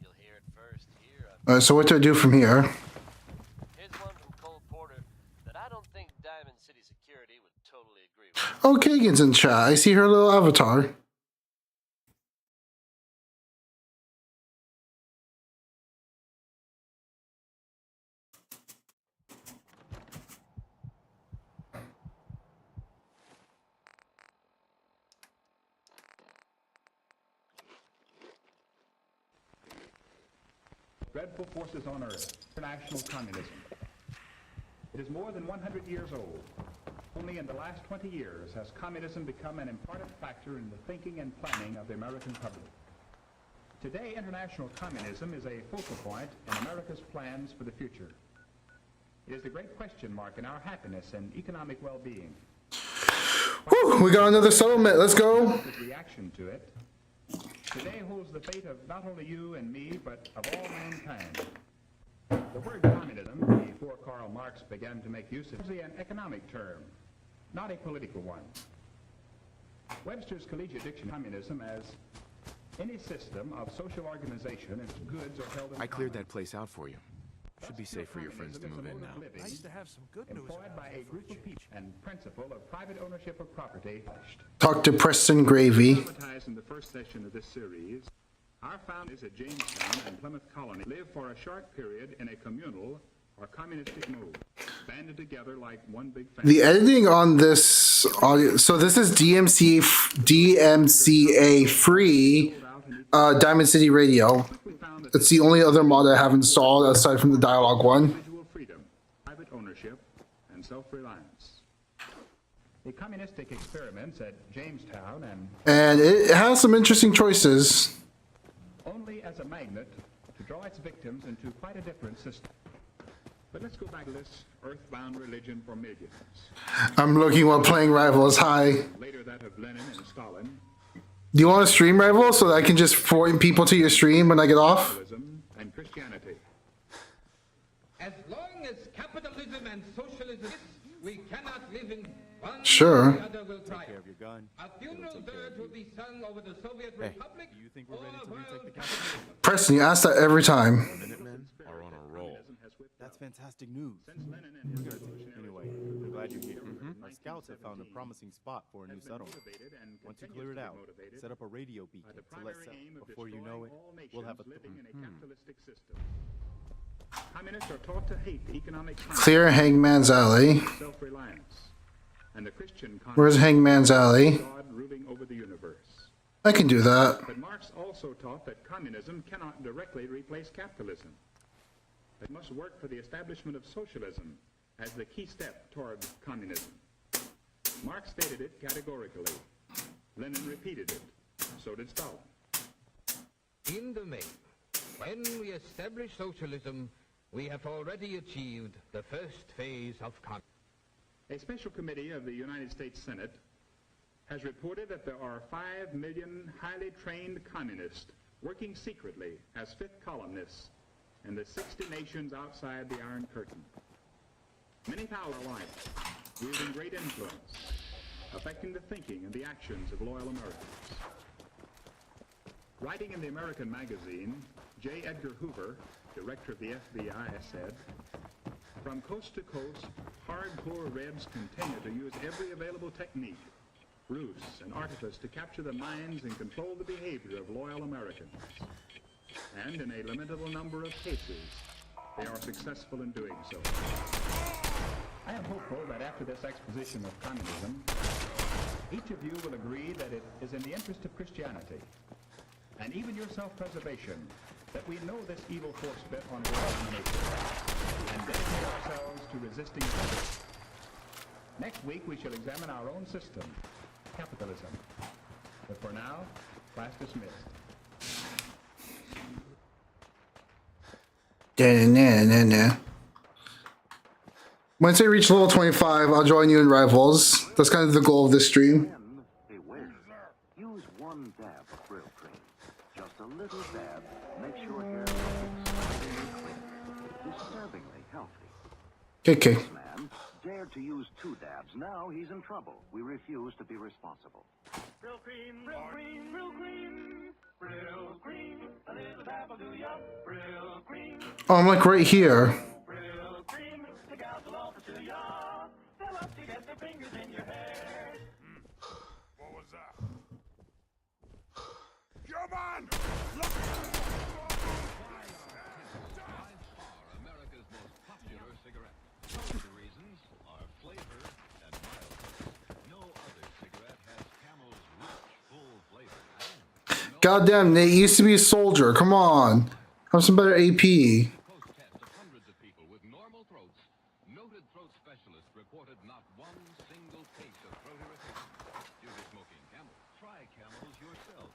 you'll hear it first here on
So what do I do from here?
Here's one from Cole Porter that I don't think Diamond City Security would totally agree with.
Oh, Kagan's in chat. I see her little avatar.
Dreadful forces on Earth, international communism. It is more than 100 years old. Only in the last 20 years has communism become an important factor in the thinking and planning of the American public. Today, international communism is a focal point in America's plans for the future. It is the great question mark in our happiness and economic well-being.
Whew, we got another settlement. Let's go.
His reaction to it today holds the fate of not only you and me, but of all mankind. The word communism, before Karl Marx began to make use of it, is an economic term, not a political one. Webster's collegiate dictionary communism as any system of social organization in which goods are held in
I cleared
common.
that place out for you. Should be safe for your friends to move in now.
I used to have some good news
Employed
about
by a group of people and principle of private ownership of property.
Talk to Preston Gravy.
Advertised in the first session of this series, our founders at Jamestown and Plymouth Colony lived for a short period in a communal, or communistic mode, banded together like one big
The
family.
editing on this audio. So this is DMCA free Diamond City Radio. It's the only other mod I have installed aside from the dialogue one.
Individual freedom, private ownership, and self-reliance. The communistic experiments at Jamestown
And it has some interesting choices.
only as a magnet to draw its victims into quite a different system. But let's go back to this earthbound religion for millions.
I'm looking while playing Rivals. Hi.
Later that of Lenin and Stalin,
Do you want to stream Rivals so that I can just point people to your stream when I get off?
socialism, and Christianity.
As long as capitalism and socialism exist, we cannot live in one.
Sure.
The other will
Take
triumph.
care of your gun.
A funeral dirge will be sung over the Soviet Republic.
Do you think we're ready to
or
retake the
world
capital?
Preston, you ask that every time.
Minutemen are on a roll. That's fantastic news. Good. Anyway, I'm glad you're here. Our scouts have found a promising spot for a new settlement. Once you clear it out, set up a radio beacon to let before you know it, we'll have a
living in a capitalistic system. Communists are taught to hate economic
Clear Hangman's Alley.
self-reliance, and the Christian
Where's Hangman's Alley?
God ruling over the universe.
I can do that.
But Marx also taught that communism cannot directly replace capitalism. It must work for the establishment of socialism as the key step toward communism. Marx stated it categorically. Lenin repeated it. So did Stalin.
In the main, when we establish socialism, we have already achieved the first phase of communism.
A special committee of the United States Senate has reported that there are 5 million highly trained communists working secretly as fifth columnists in the 60 nations outside the Iron Curtain. Many power alike, wielding great influence, affecting the thinking and the actions of loyal Americans. Writing in the American magazine, J. Edgar Hoover, director of the FBI, said, "From coast to coast, hardcore Reds continue to use every available technique, ruse, and artifice to capture the minds and control the behavior of loyal Americans. And in a limitable number of cases, they are successful in doing so." I am hopeful that after this exposition of communism, each of you will agree that it is in the interest of Christianity, and even your self-preservation, that we know this evil force bent on world domination, and dedicate ourselves to resisting it. Next week we shall examine our own system, capitalism. But for now, class dismissed.
Once I reach level 25, I'll join you in Rivals. That's kind of the goal of this stream.
Beware. Use one dab of Brill Cream. Just a little dab makes your hair clean. Disturbingly healthy.
Okay.
This man dared to use 2 dabs. Now he's in trouble. We refuse to be responsible.
Brill cream, Brill cream, Brill cream, Brill cream. A little dab will do ya. Brill cream.
Oh, I'm like right here.
Brill cream. The gals will offer to ya. They'll love to get their fingers in your hair.
What was that? Come on!
America's most popular cigarette. The reasons are flavor and mildness. No other cigarette has Camel's rich, full flavor.
Goddamn, Nate used to be a soldier. Come on. Have some better AP.
Post-test of hundreds of people with normal throats, noted throat specialists reported not one single case of throat irritation due to smoking Camel. Try Camels yourself.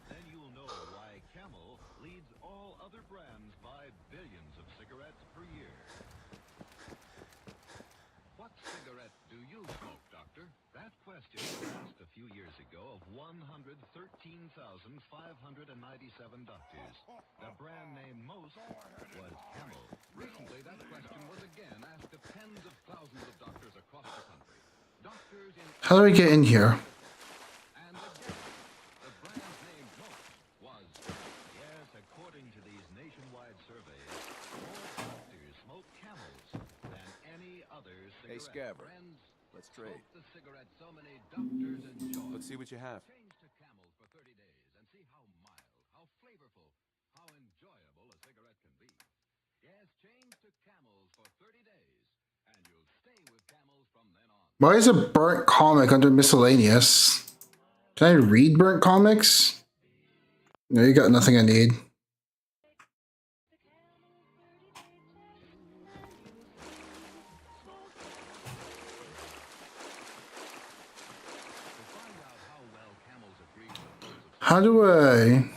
Then you'll know why Camel leads all other brands by billions of cigarettes per year. What cigarette do you smoke, Doctor? That question was asked a few years ago of 113,597 doctors. The brand name most was Camel. Recently, that question was again asked of tens of thousands of doctors across the country. Doctors in
How do I get in here?
and again, the brand name most was, yes, according to these nationwide surveys, more doctors smoke Camels than any other cigarette.
Hey, Scabber.
Friends,
Let's trade.
smoke the cigarette so many doctors enjoy.
Let's see what you have.
Change to Camels for 30 days and see how mild, how flavorful, how enjoyable a cigarette can be. Yes, change to Camels for 30
Why is a burnt comic under miscellaneous? Can I read burnt comics? No, you got nothing I need. How do I?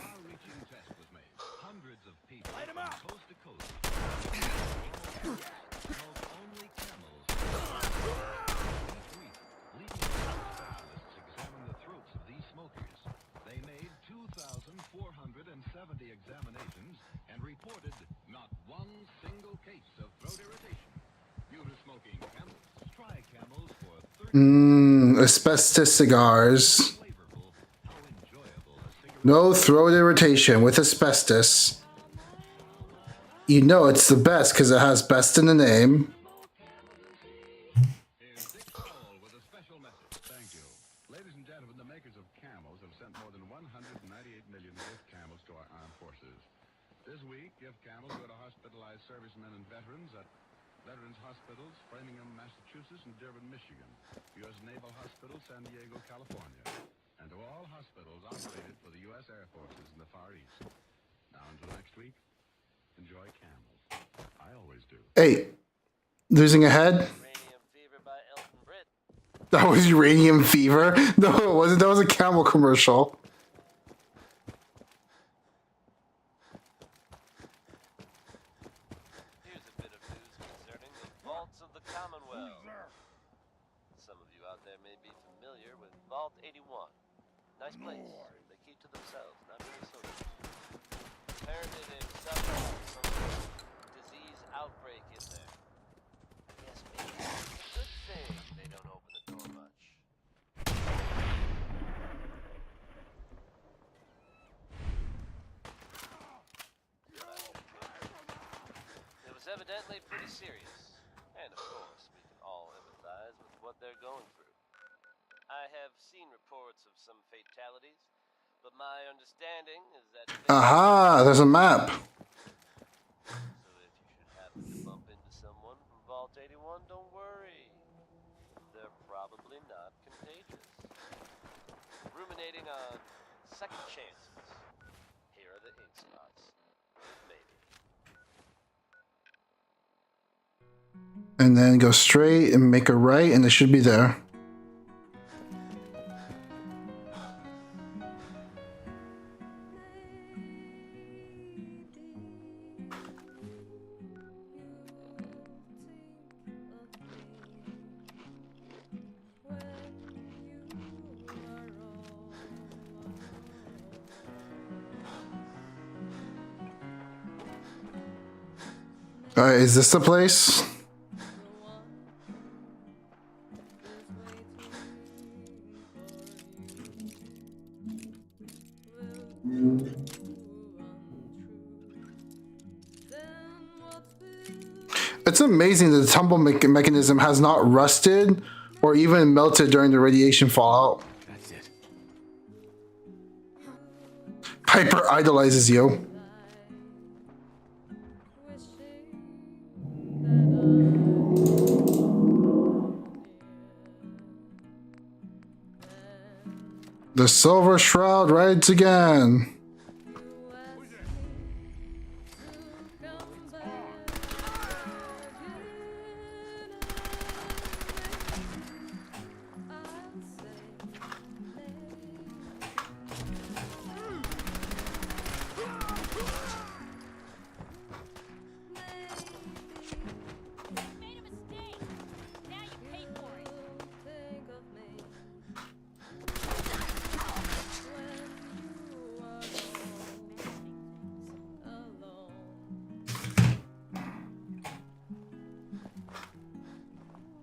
They made 2,470 examinations and reported not one single case of throat irritation. Due to smoking camels, try camels for
Asbestos cigars. No throat irritation with asbestos. You know it's the best because it has best in the name.
Thank you. Ladies and gentlemen, the makers of camels have sent more than 198 million gift camels to our armed forces. This week, gift camels go to hospitalized servicemen and veterans at Veterans Hospitals, Framingham, Massachusetts, and Dearborn, Michigan, U.S. Naval Hospital, San Diego, California, and to all hospitals operated for the U.S. Air Forces in the Far East. Now, until next week, enjoy camels. I always do.
Hey, losing a head? That was uranium fever? No, it wasn't. That was a camel commercial.
Here's a bit of news concerning the vaults of the Commonwealth. Some of you out there may be familiar with Vault 81. Nice place. They keep to themselves, not really social. Apparently they've suffered some disease outbreak in there. I guess maybe it's a good thing they don't open the door much. It was evidently pretty serious. And of course, we can all empathize with what they're going through. I have seen reports of some fatalities, but my understanding is that...
Aha, there's a map.
So if you should happen to bump into someone from Vault 81, don't worry. They're probably not contagious. Ruminating on second chances. Here are the ink spots. Maybe.
And then go straight and make a right, and it should be there. Alright, is this the place? It's amazing that the tumble mechanism has not rusted or even melted during the radiation fallout.
That's it.
Piper idolizes you. The Silver Shroud rides again.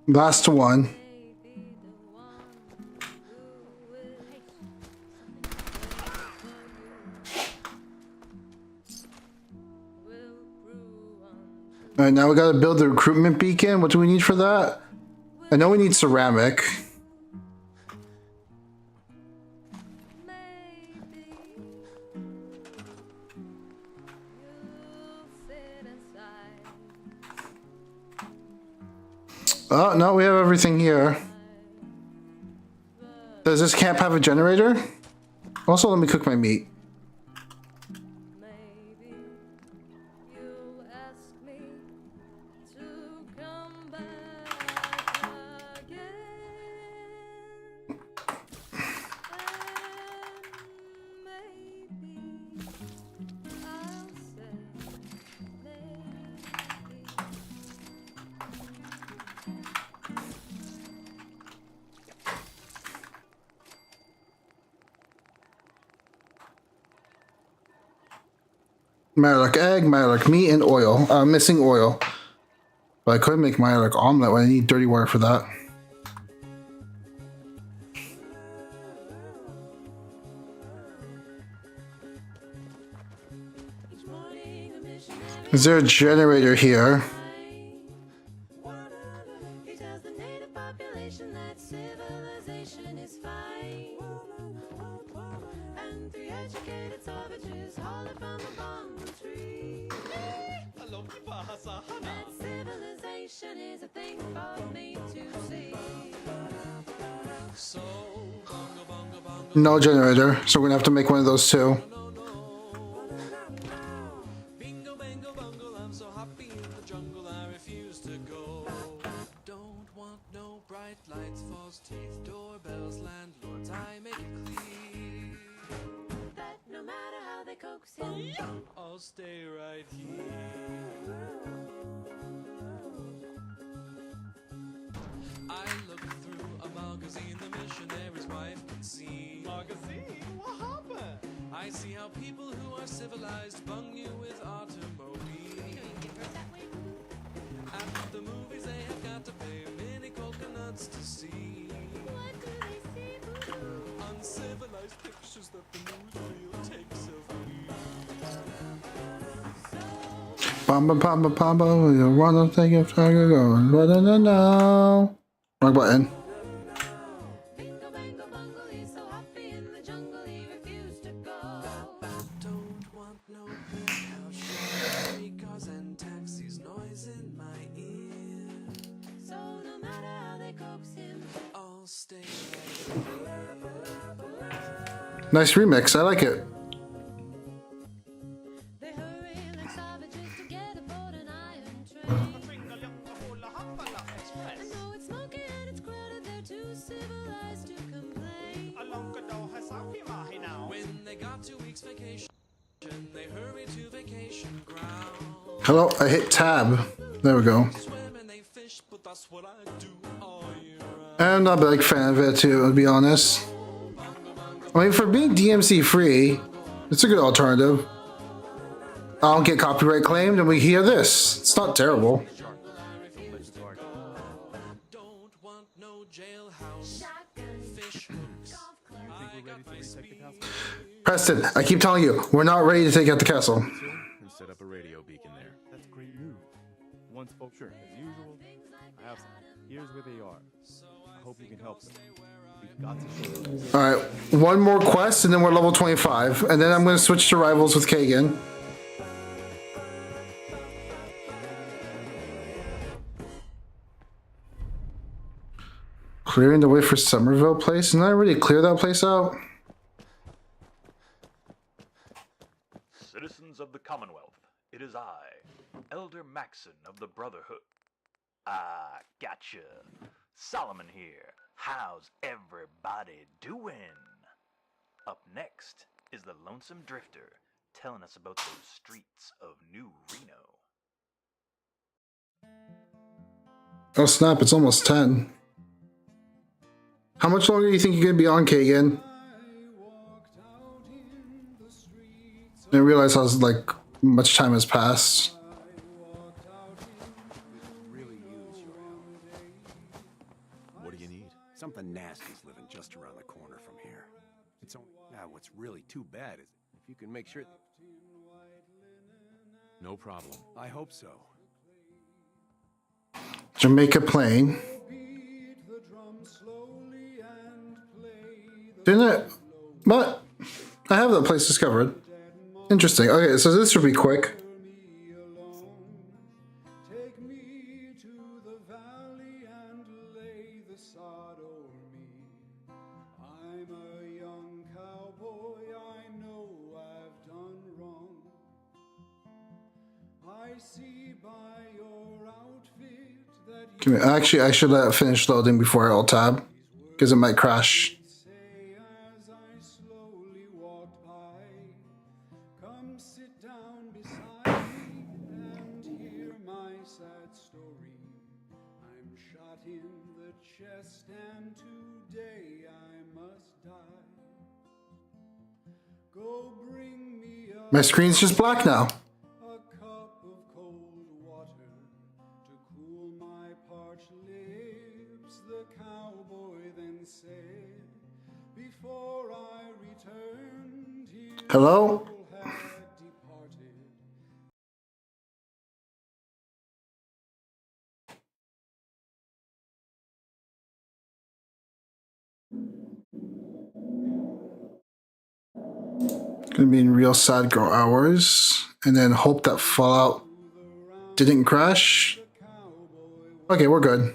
Last one. All right, now we gotta build the recruitment beacon. What do we need for that? I know we need ceramic. Oh, no, we have everything here. Does this camp have a generator? Also, let me cook my meat.
Maybe you'll ask me to come back again. And maybe I'll say
Mylark egg, Mylark meat, and oil. Missing oil. But I could make Mylark omelet, but I need dirty water for that. Is there a generator here?
he tells the native population that civilization is fine. And 3 educated savages haul it from the bamboo tree. That civilization is a thing for me to see.
No generator, so we're gonna have to make one of those too.
Bingo, bango, bungle, I'm so happy in the jungle I refuse to go. Don't want no bright lights, false teeth, doorbells, landlords, I make it clear that no matter how they coax him, I'll stay right here. I look through a magazine the missionary's wife can see. Magazine? What happened? I see how people who are civilized bung you with automobiles. At the movies they have got to pay many coconuts to see. What do they see? Uncivilized pictures that the newsreel takes of me.
Bamba pamba pamba, you wanna take a try to go? No. Wrong button.
Bingo, bango, bungle, he's so happy in the jungle he refused to go. Don't want no big house, streetcars and taxis, noise in my ear. So no matter how they coax him, I'll stay right here.
Nice remix, I like it.
They hurry like savages to get aboard an iron train. I know it's smoky and it's crowded, they're too civilized to complain. When they got 2 weeks vacation, they hurry to vacation ground.
Hello, I hit tab. There we go.
Swim and they fish, but that's what I do all year round.
I'm not a big fan of it too, to be honest. I mean, for being DMC free, it's a good alternative. I don't get copyright claimed, and we hear this. It's not terrible.
Don't want no jailhouse. Fish hooks. I got my speed.
Preston, I keep telling you, we're not ready to take out the castle.
And set up a radio beacon there.
That's great news. Once folks, sure, as usual, I have some. Here's where they are. I hope you can help them. We've got to show them.
Alright, one more quest, and then we're level 25. And then I'm going to switch to rivals with Kagan. Clearing the way for Somerville Place? Didn't I already clear that place out?
Citizens of the Commonwealth, it is I, Elder Maxon of the Brotherhood. Ah, gotcha. Solomon here. How's everybody doing? Up next is the Lonesome Drifter, telling us about those streets of New Reno.
Oh snap, it's almost 10. How much longer do you think you're going to be on, Kagan? I didn't realize how like much time has passed.
Really use your help.
What do you need?
Something nasty's living just around the corner from here. It's only what's really too bad is if you can make sure.
No problem.
I hope so.
Jamaica Plain. Didn't it? What? I have that place discovered. Interesting. Okay, so this should be quick.
Take me to the valley and lay the sod o'er me.
Actually, I should let it finish loading before I alt tab, because it might crash.
As I slowly walked by, come sit down beside me and hear my sad story. I'm shot in the chest and today I must die. Go bring me
My screen's just black now.
a cup of cold water to cool my parched lips, the cowboy then said. Before I returned, his
Hello?
soul had departed.
Gonna be in real sad girl hours, and then hope that Fallout didn't crash. Okay, we're good.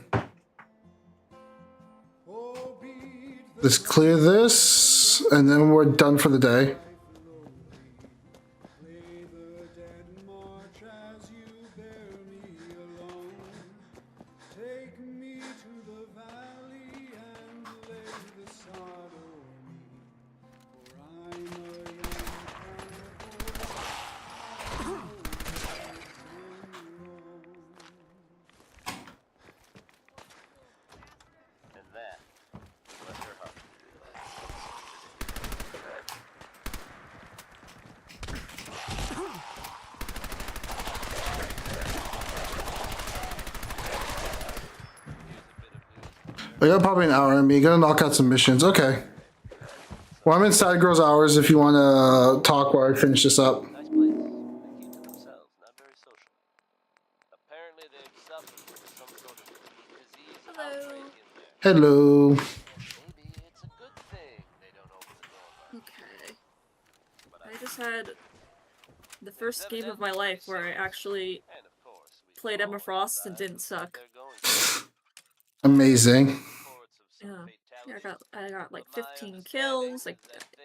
Let's clear this, and then we're done for the day.
Play the dead march as you bear me along. Take me to the valley and lay the sod o'er me. For I'm a young cowboy.
And that, bless her heart.
I got probably an hour in me. Gonna knock out some missions. Okay. Well, I'm in Sad Girls Hours if you want to talk while I finish this up.
Nice place. They keep to themselves, not very social. Apparently they've suffered from some sort of disease outbreak in there.
Hello.
Maybe it's a good thing they don't open the door.
Okay. I just had the first game of my life where I actually played Emma Frost and didn't suck.
Amazing.
Yeah. Yeah, I got like 15 kills. I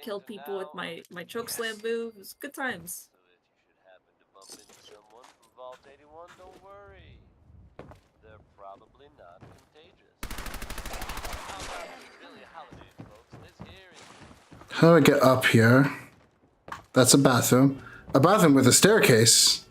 killed people with my chokeslam move. It was good times.
So if you should happen to bump into someone from Vault 81, don't worry. They're probably not contagious. How about Billie Holiday, folks? This here is...
How do I get up here? That's a bathroom. A bathroom with a staircase.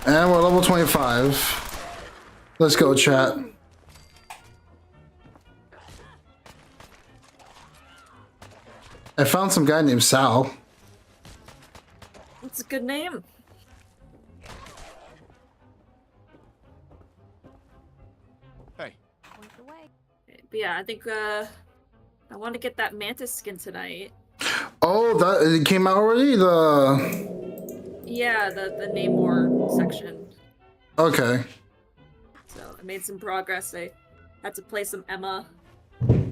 And we're level 25. Let's go, chat. I found some guy named Sal.
It's a good name.
Hey.
But yeah, I think I want to get that Mantis skin tonight.
Oh, that it came out already?
Yeah, the Namor section.
Okay.
So I made some progress. I had to play some Emma. Yeah,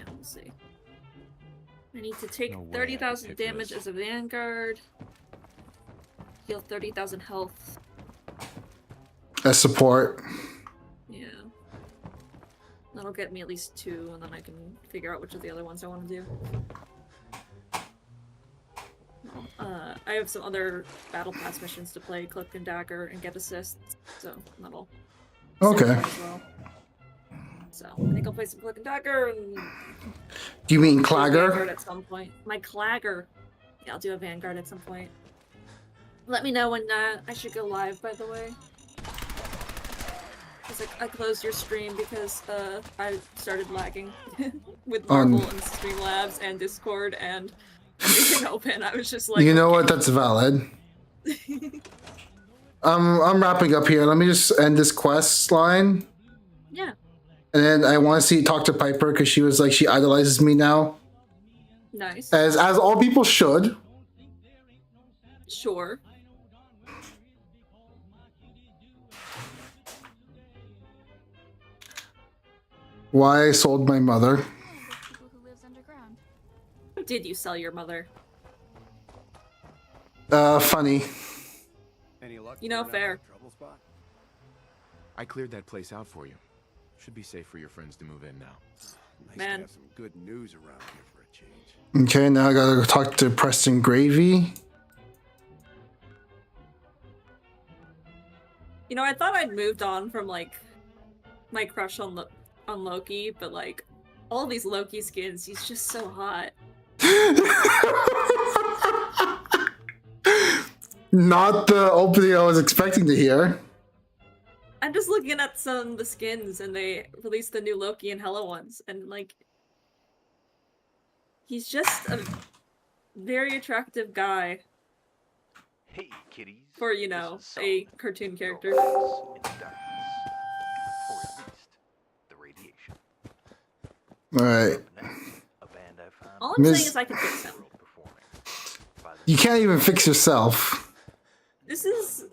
we'll see. I need to take 30,000 damage as a Vanguard. Heal 30,000 health.
As support.
Yeah. That'll get me at least 2, and then I can figure out which of the other ones I want to do. I have some other Battle Pass missions to play, Cloak and Dagger, and get assists, so that'll...
Okay.
As well. So, I think I'll play some Cloak and Dagger, and...
Do you mean
do a Vanguard
Clagger?
at some point. My Clagger! Yeah, I'll do a Vanguard at some point. Let me know when I should go live, by the way. Because I closed your stream because I started lagging with Marvel and Streamlabs and Discord and everything open. I was just like,
You know what? That's valid. I'm wrapping up here. Let me just end this quest line.
Yeah.
And then I want to talk to Piper because she was like, she idolizes me now.
Nice.
As all people should.
Sure.
Why I sold my mother.
Did you sell your mother?
Funny.
Any luck?
You know,
clearing out
fair.
that trouble spot?
I cleared that place out for you. Should be safe for your friends to move in now.
Nice
Man.
to have some good news around here for a change.
Okay, now I gotta go talk to Preston Gravy.
You know, I thought I'd moved on from like my crush on Loki, but like all these Loki skins, he's just so hot.
Not the opening I was expecting to hear.
I'm just looking at some of the skins, and they released the new Loki and Hela ones, and like he's just a very attractive guy.
Hey, kiddies.
For, you know, a cartoon character.
Or at least the radiation.
Alright.
All I'm
Miss-
saying is I can fix him.
You can't even fix yourself.
This is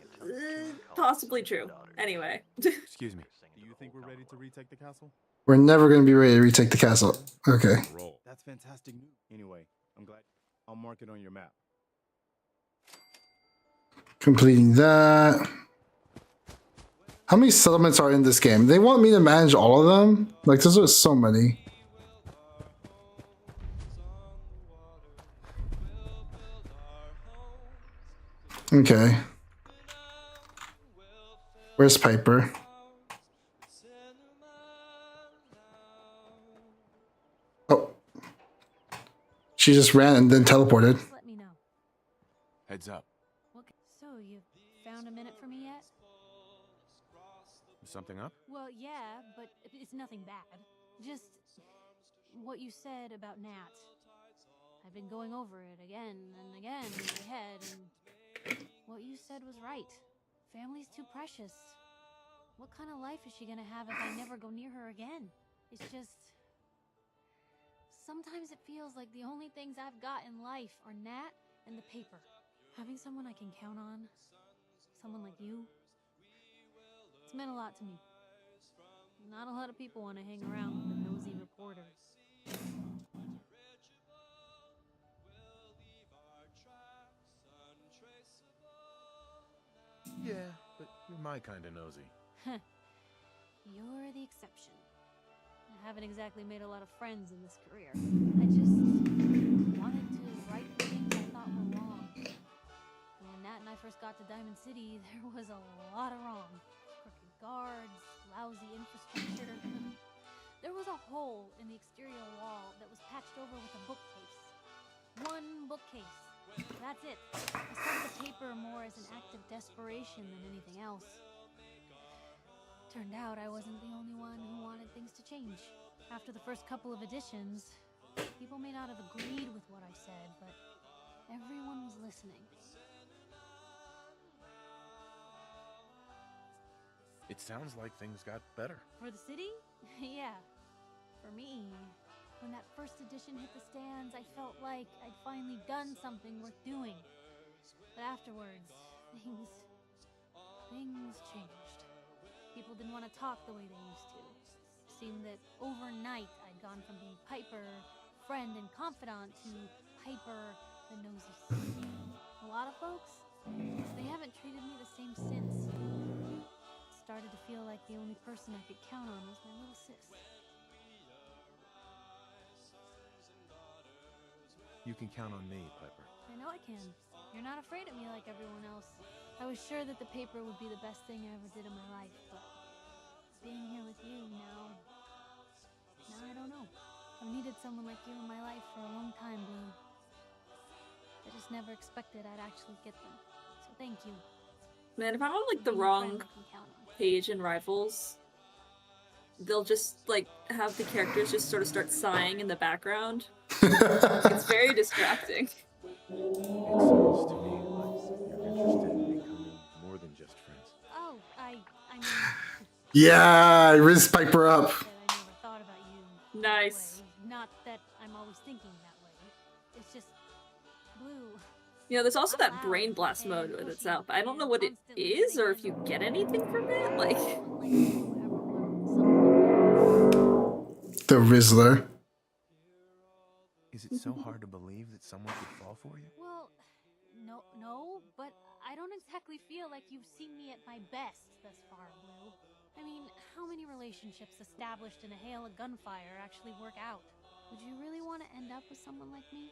possibly true. Anyway.
Excuse me. Do you think we're ready to retake the castle?
We're never gonna be ready to retake the castle. Okay.
That's fantastic news. Anyway, I'm glad. I'll mark it on your map.
Completing that. How many settlements are in this game? They want me to manage all of them? Like, there's just so many. Okay. Where's Piper? Oh. She just ran and then teleported.
Let me know.
Heads up.
So, you found a minute for me yet?
Something up?
Well, yeah, but it's nothing bad. Just what you said about Nat. I've been going over it again and again in my head, and what you said was right. Family's too precious. What kind of life is she gonna have if I never go near her again? It's just... Sometimes it feels like the only things I've got in life are Nat and the paper. Having someone I can count on, someone like you, it's meant a lot to me. Not a lot of people want to hang around with a nosy reporter.
Yeah, but you're my kind of nosy.
You're the exception. I haven't exactly made a lot of friends in this career. I just wanted to right things I thought were wrong. When Nat and I first got to Diamond City, there was a lot of wrong. Crooked guards, lousy infrastructure. There was a hole in the exterior wall that was patched over with a bookcase. One bookcase. That's it. I started the paper more as an act of desperation than anything else. Turned out I wasn't the only one who wanted things to change. After the first couple of editions, people may not have agreed with what I said, but everyone was listening.
It sounds like things got better.
For the city? Yeah. For me, when that first edition hit the stands, I felt like I'd finally done something worth doing. But afterwards, things changed. People didn't want to talk the way they used to. It seemed that overnight I'd gone from being Piper, friend and confidant, to Piper, the nosy sis. A lot of folks, they haven't treated me the same since. It started to feel like the only person I could count on was my little sis.
You can count on me, Piper.
I know I can. You're not afraid of me like everyone else. I was sure that the paper would be the best thing I ever did in my life, but being here with you now I don't know. I've needed someone like you in my life for a long time, Blue. I just never expected I'd actually get them. So thank you.
Man, if I'm on like the wrong page in Rivals, they'll just like have the characters just sort of start sighing in the background. It's very distracting.
It sounds to me like you're interested in becoming more than just friends.
Oh, I mean...
Yeah, Riz Piper up.
I never thought about you.
Nice.
Not that I'm always thinking that way. It's just... Blue...
You know, there's also that brain blast mode with itself. I don't know what it is or if you get anything from it. Like...
The Rizzler.
Is it so hard to believe that someone could fall for you?
Well, No, but I don't exactly feel like you've seen me at my best thus far, Blue. I mean, how many relationships established in a hail of gunfire actually work out? Would you really want to end up with someone like me?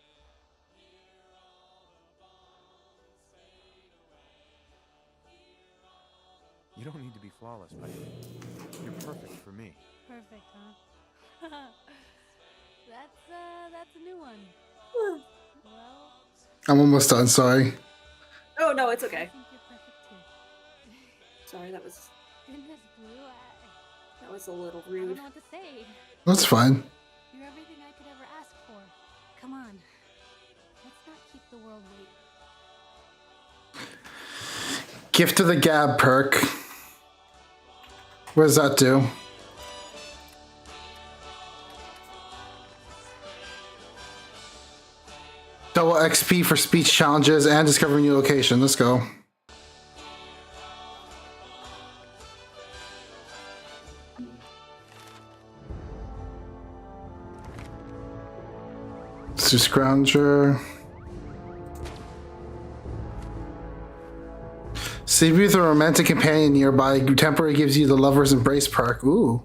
You don't need to be flawless, Piper. You're perfect for me.
Perfect, huh? That's a new one. Well,
I'm almost done, sorry.
Oh no, it's okay.
I think you're perfect too.
Sorry, that was
Goodness, Blue,
that was a little
I
rude.
don't know what to say.
That's fine.
You're everything I could ever ask for. Come on. Let's not keep the world waiting.
Gift of the Gab perk. What does that do? Double XP for speech challenges and discovering new location. Let's go. Let's do Scrounger. See if you have a romantic companion nearby. Temporary gives you the Lover's Embrace perk. Ooh.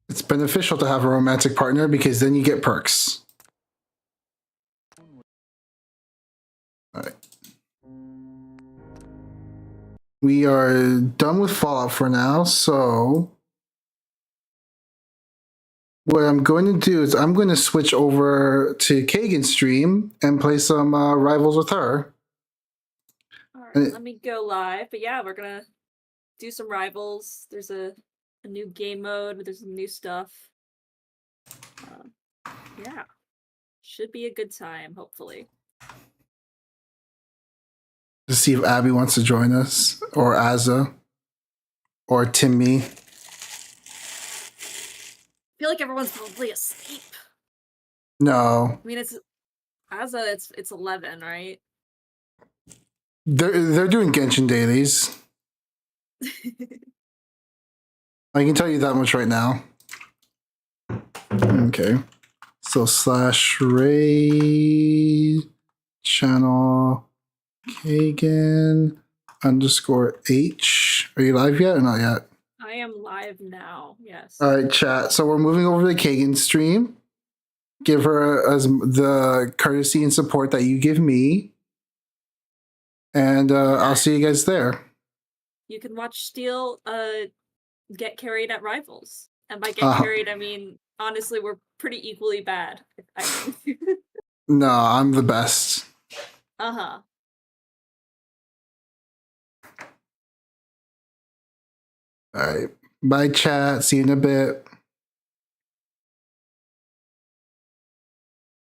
It's beneficial to have a romantic partner because then you get perks. Alright. We are done with Fallout for now, so what I'm going to do is I'm going to switch over to Kagan's stream and play some Rivals with her.
Alright, let me go live. But yeah, we're gonna do some Rivals. There's a new game mode, there's some new stuff. Yeah. Should be a good time, hopefully.
To see if Abby wants to join us, or Azza, or Timmy.
I feel like everyone's probably asleep.
No,
I mean, it's as a it's 11, right?
they're doing Genshin dailies. I can tell you that much right now. Okay, so /raid channel Kagan _H. Are you live yet or not yet?
I am live now. Yes.
All right, chat. So we're moving over to Kagan stream. Give her as the courtesy and support that you give me. And I'll see you guys there.
You can watch Steel get carried at Rivals. And by get carried, I mean, honestly, we're pretty equally bad.
No, I'm the best.
Uh-huh.
All right. Bye, chat. See you in a bit.